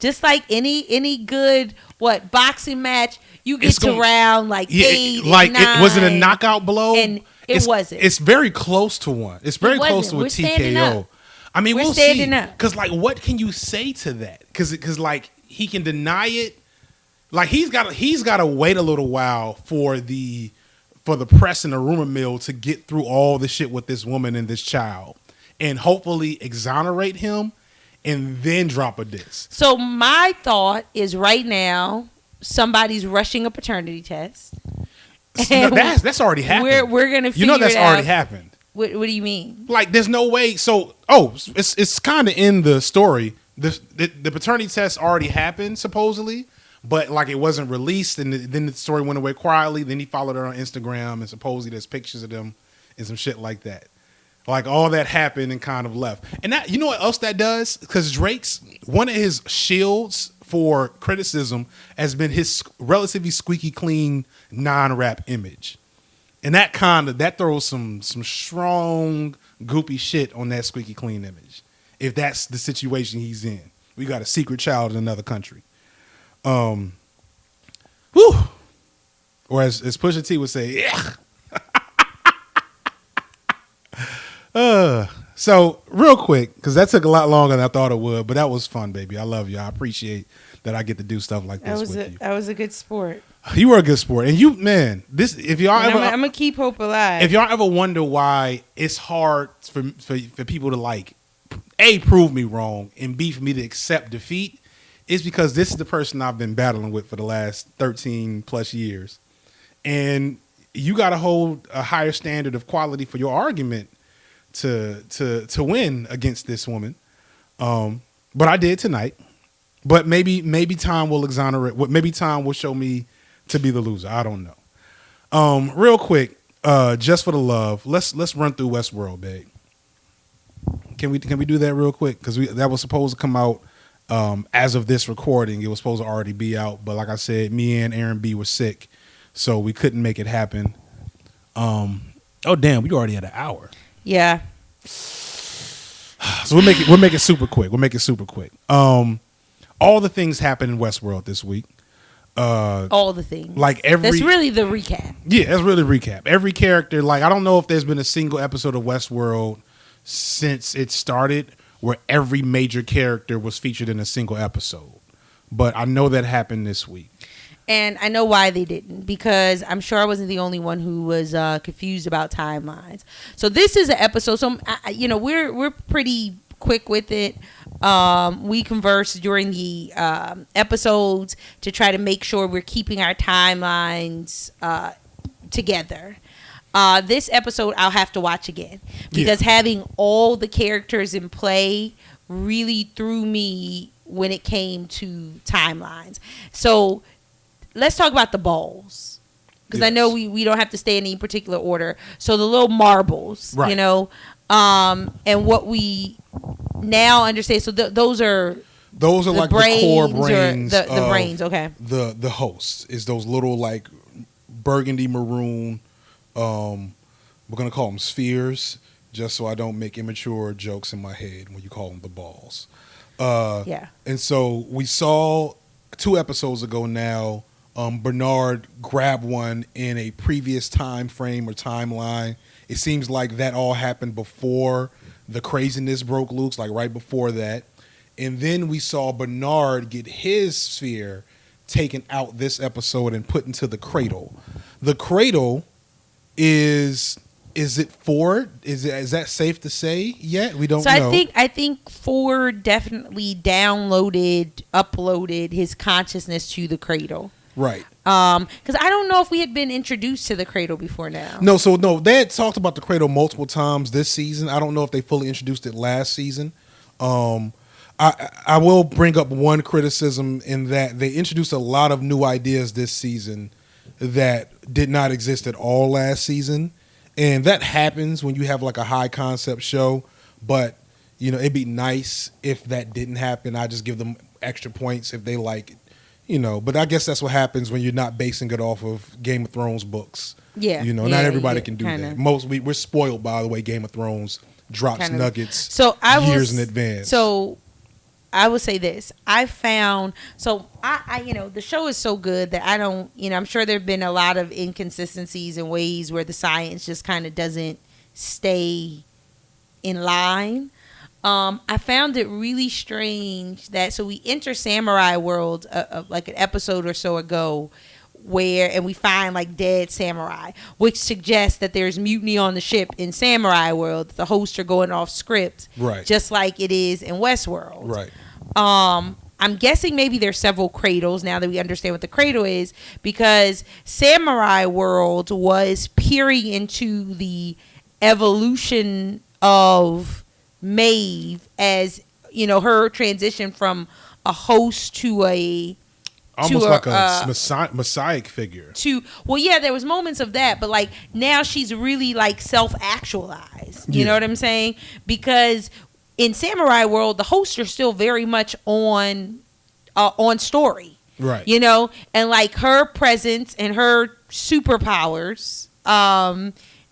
Just like any good boxing match, you get to round like 8, like 9, it wasn't a knockout blow, and it wasn't. It's very close to one. It's very close to a TKO. I mean, we'll see. Because like, what can you say to that? Because like he can deny it. Like he's got to wait a little while for the press and the rumor mill to get through all the shit with this woman and this child, and hopefully exonerate him, and then drop a diss. So my thought is right now somebody's rushing a paternity test. That's already happened. We're gonna figure that's already happened. What do you mean? Like there's no way. So it's kind of in the story. The paternity test already happened supposedly. But like it wasn't released, and then the story went away quietly. Then he followed her on Instagram, and supposedly there's pictures of them and some shit like that. Like all that happened and kind of left. And that, you know what else that does? Because Drake's one of his shields for criticism has been his relatively squeaky clean non-rap image, and that throws some strong goopy shit on that squeaky clean image. If that's the situation he's in, we got a secret child in another country. Whew. Or as Pusha T would say, yeah. So real quick, because that took a lot longer than I thought it would, but that was fun, baby. I love you. I appreciate that I get to do stuff like this with you. That was a good sport. You were a good sport, and I'm gonna keep hope alive. If y'all ever wonder why it's hard for people to like, A, prove me wrong, and B, for me to accept defeat, it's because this is the person I've been battling with for the last 13 plus years. And you got to hold a higher standard of quality for your argument to win against this woman. But I did tonight. But maybe time will exonerate. Maybe time will show me to be the loser. I don't know. Real quick, just for the love, let's run through Westworld, babe. Can we do that real quick? Because that was supposed to come out. As of this recording, it was supposed to already be out, but like I said, me and Aaron B were sick, so we couldn't make it happen. Oh damn, we already had an hour. Yeah. So we'll make it super quick. All the things happened in Westworld this week. All the things. That's really the recap. Yeah, that's really the recap. Every character. Like I don't know if there's been a single episode of Westworld since it started where every major character was featured in a single episode. But I know that happened this week. And I know why they didn't, because I'm sure I wasn't the only one who was confused about timelines. So this is an episode. So, we're pretty quick with it. We converse during the episodes to try to make sure we're keeping our timelines together. This episode I'll have to watch again because having all the characters in play really threw me when it came to timelines. So let's talk about the balls, because I know we don't have to stay in any particular order. So the little marbles, right. And what we now understand. So those are like the core brains. The brains, okay. The hosts is those little like burgundy maroon. We're gonna call them spheres, just so I don't make immature jokes in my head when you call them the balls. And so we saw 2 episodes ago now. Bernard grabbed one in a previous time frame or timeline. It seems like that all happened before the craziness broke loose, like right before that. And then we saw Bernard get his sphere taken out this episode and put into the cradle. The cradle is it Ford? Is that safe to say yet? We don't know. I think Ford definitely uploaded his consciousness to the cradle. Right. Because I don't know if we had been introduced to the cradle before now. No, they had talked about the cradle multiple times this season. I don't know if they fully introduced it last season. I will bring up one criticism in that they introduced a lot of new ideas this season that did not exist at all last season. And that happens when you have like a high concept show. But, it'd be nice if that didn't happen. I just give them extra points if they like it. But I guess that's what happens when you're not basing it off of Game of Thrones books. Yeah. Not everybody can do that. We're spoiled by the way Game of Thrones drops nuggets years in advance. So I would say this. I found the show is so good that I don't, I'm sure there've been a lot of inconsistencies and ways where the science just kind of doesn't stay in line. I found it really strange that we enter Samurai World like an episode or so ago, and we find like dead samurai, which suggests that there's mutiny on the ship in Samurai World. The hosts are going off script, right? Just like it is in Westworld, right? I'm guessing maybe there's several cradles now that we understand what the cradle is, because Samurai World was peering into the evolution of Maeve as her transition from a host to a almost like a messiah figure. There was moments of that, but like now she's really like self-actualized. You know what I'm saying? Because in Samurai World, the hosts are still very much on story, right? And like her presence and her superpowers,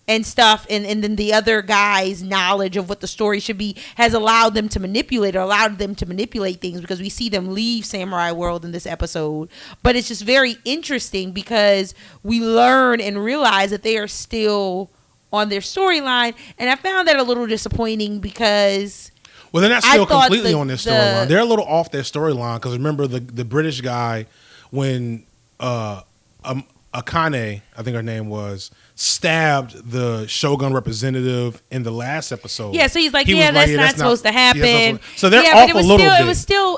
and stuff, and then the other guy's knowledge of what the story should be has allowed them to manipulate things, because we see them leave Samurai World in this episode. But it's just very interesting because we learn and realize that they are still on their storyline, and I found that a little disappointing because... Well, they're not still completely on their storyline. They're a little off their storyline because remember the British guy when Akane, I think her name was, stabbed the Shogun representative in the last episode. Yeah, so he's like, that's not supposed to happen. So they're off a little bit.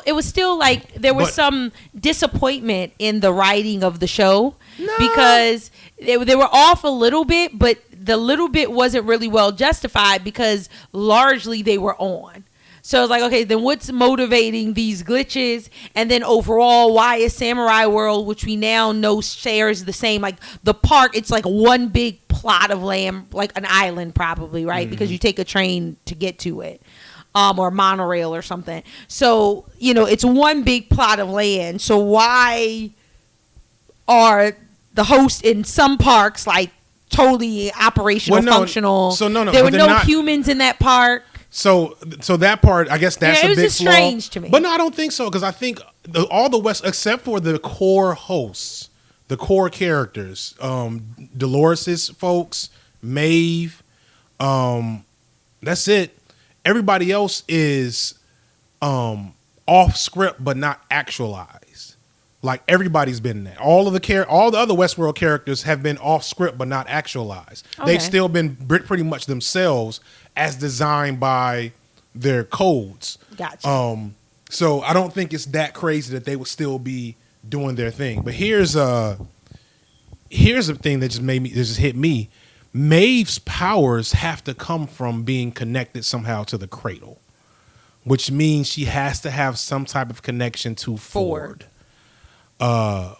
It was still like there was some disappointment in the writing of the show because they were off a little bit, but the little bit wasn't really well justified because largely they were on. So it's like, okay, then what's motivating these glitches? And then overall, why is Samurai World, which we now know shares the same, like the park, it's like one big plot of land, like an island probably, right? Mm-hmm. Because you take a train to get to it, or monorail or something. So, it's one big plot of land. So why are the hosts in some parks like totally operational, functional? So no, there were no humans in that park. So that part, I guess that's a big flaw. It was just strange to me. But no, I don't think so, because I think all the West, except for the core hosts, the core characters, Dolores' folks, Maeve, that's it. Everybody else is off script but not actualized. Like everybody's been in that. All the other Westworld characters have been off script but not actualized. Okay. They've still been pretty much themselves as designed by their codes. Gotcha. So I don't think it's that crazy that they would still be doing their thing. But here's a thing that just hit me. Maeve's powers have to come from being connected somehow to the cradle, which means she has to have some type of connection to Ford.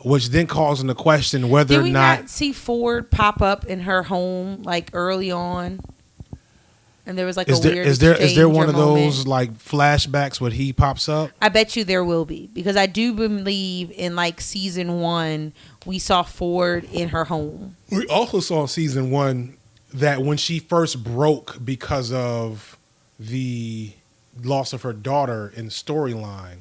Which then calls into question whether or not see Ford pop up in her home like early on, and there was like is there one of those like flashbacks where he pops up? I bet you there will be, because I do believe in like season 1 we saw Ford in her home. We also saw season 1 that when she first broke because of the loss of her daughter in the storyline,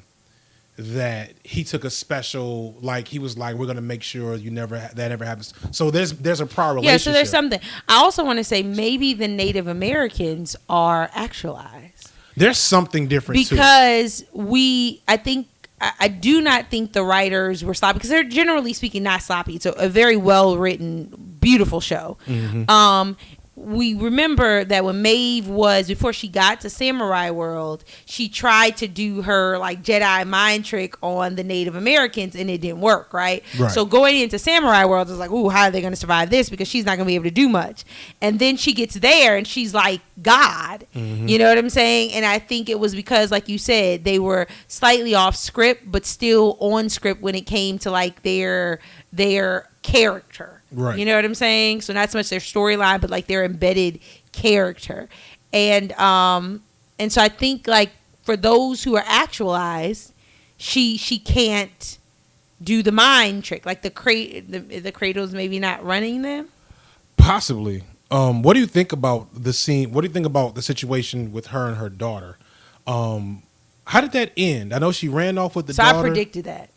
that he took a special, like he was like, we're going to make sure that never happens. So there's a prior relationship. Yeah, so there's something. I also want to say maybe the Native Americans are actualized. There's something different because I do not think the writers were sloppy, because they're generally speaking not sloppy. It's a very well written, beautiful show. Mm-hmm. We remember that when Maeve before she got to Samurai World, she tried to do her like Jedi mind trick on the Native Americans and it didn't work, right? So going into Samurai World, it's like, ooh, how are they going to survive this? Because she's not going to be able to do much. And then she gets there and she's like God. Mm-hmm. You know what I'm saying? And I think it was because, like you said, they were slightly off script, but still on script when it came to like their character. Right. You know what I'm saying? So not so much their storyline, but like their embedded character. And so I think like for those who are actualized, she can't do the mind trick. Like the cradle's maybe not running them. Possibly. What do you think about the scene? What do you think about the situation with her and her daughter? How did that end? I know she ran off with the So daughter. I predicted that.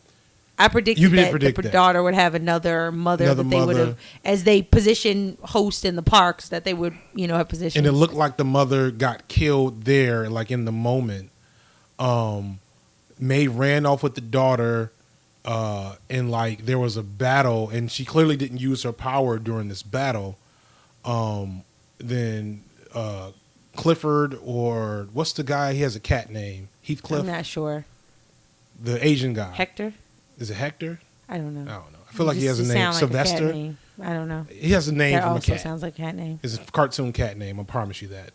I predicted that the daughter would have another mother that they would have, as they position host in the parks, that they would, have positioned. And it looked like the mother got killed there, like in the moment. May ran off with the daughter, and like there was a battle, and she clearly didn't use her power during this battle. Then Clifford, or what's the guy? He has a cat name. Heathcliff. I'm not sure. The Asian guy. Hector. Is it Hector? I don't know. I don't know. I feel like he has a name. Like Sylvester. A name. I don't know. He has a name that from a also cat. Sounds like a cat name. It's a cartoon cat name. I promise you that.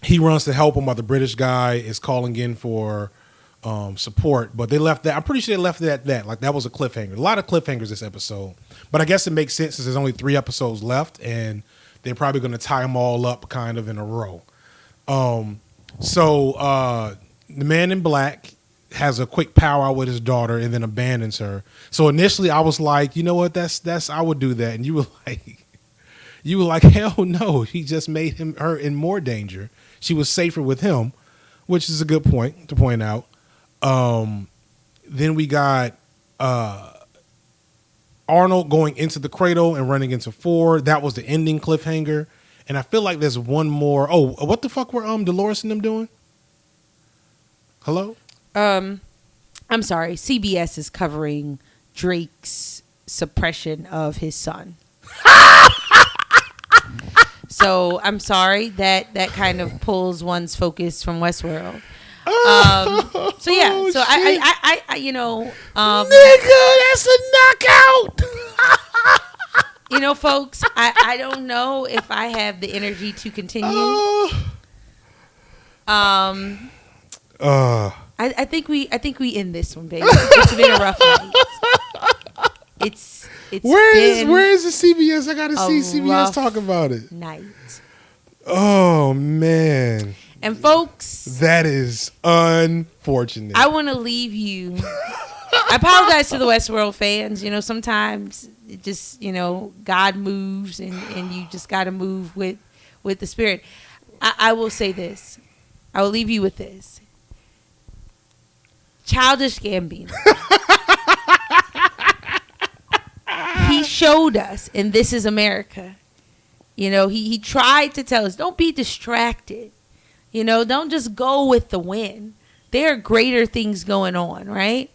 He runs to help him while the British guy is calling in for support. But they left that. I'm pretty sure they left it at that. Like that was a cliffhanger. A lot of cliffhangers this episode. But I guess it makes sense since there's only 3 episodes left, and they're probably going to tie them all up kind of in a row. So the man in black has a quick powwow with his daughter and then abandons her. So initially I was like, you know what, that's I would do that. And you were like, hell no. He just made her in more danger. She was safer with him, which is a good point to point out. Then we got Arnold going into the cradle and running into Ford. That was the ending cliffhanger. And I feel like there's one more. Oh, what the fuck were Dolores and them doing? Hello? I'm sorry. CBS is covering Drake's suppression of his son. So I'm sorry that kind of pulls one's focus from Westworld. So yeah. Oh, so shit. I Nigga, that's a knockout. Folks, I don't know if I have the energy to continue. I think we end this one, baby. It's been a rough night. It's where is the CBS? I gotta see CBS talk about it. Night. Oh man. And folks, that is unfortunate. I want to leave you. I apologize to the Westworld fans. Sometimes it just God moves, and you just got to move with the spirit. I will say this. I will leave you with this. Childish Gambino. He showed us in This Is America. He tried to tell us, don't be distracted. Don't just go with the wind. There are greater things going on, right?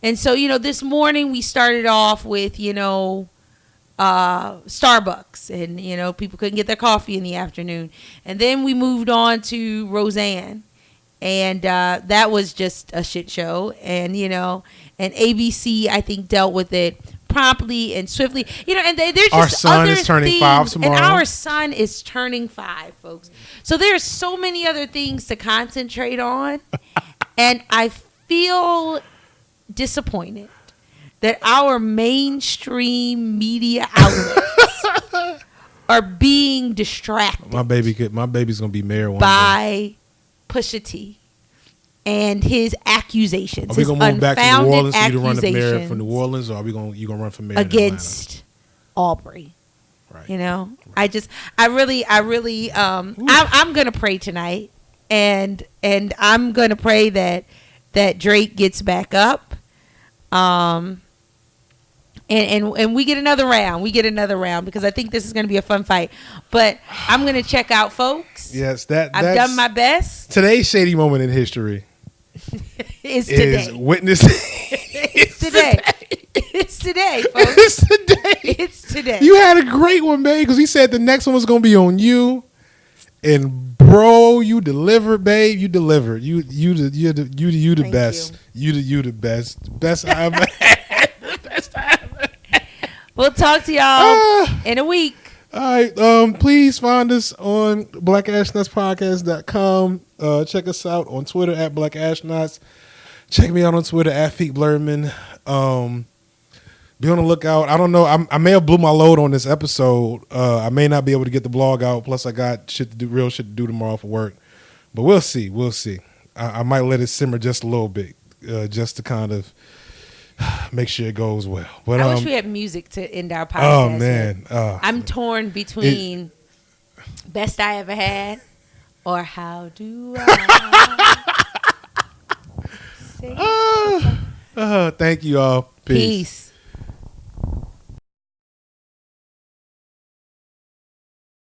And so, this morning we started off with, Starbucks, and, people couldn't get their coffee in the afternoon. And then we moved on to Roseanne. And that was just a shit show. And, and ABC, I think, dealt with it promptly and swiftly. And there's just our son is turning 5 tomorrow. And our son is turning 5, folks. So there's so many other things to concentrate on. And I feel disappointed that our mainstream media outlets are being distracted. My baby's gonna be mayor one day. Pusha T and his accusations. Are we gonna move back to New Orleans for you to run the mayor for New Orleans, or you gonna run for mayor against Aubrey? Right. Right. I'm gonna pray tonight, and I'm gonna pray that Drake gets back up, and we get another round. Because I think this is going to be a fun fight. But I'm going to check out, folks. Yes, I've done my best. Today's shady moment in history is today. It's today. It's today, folks. It's today. You had a great one, babe, because he said the next one was going to be on you. And bro, you delivered, babe. You delivered. You the best. You the best. Best I ever had. Best I ever had. We'll talk to y'all in a week. All right. Please find us on blackashnutspodcast.com. Check us out on Twitter at blackashnuts. Check me out on Twitter at Fiq Blurman. Be on the lookout. I don't know. I may have blew my load on this episode. I may not be able to get the blog out. Plus, I got real shit to do tomorrow for work. But we'll see. We'll see. I might let it simmer just a little bit, just to kind of make sure it goes well. But I wish we had music to end our podcast. Oh man, I'm torn between best I ever had or how do I. say? Thank you all. Peace. Peace.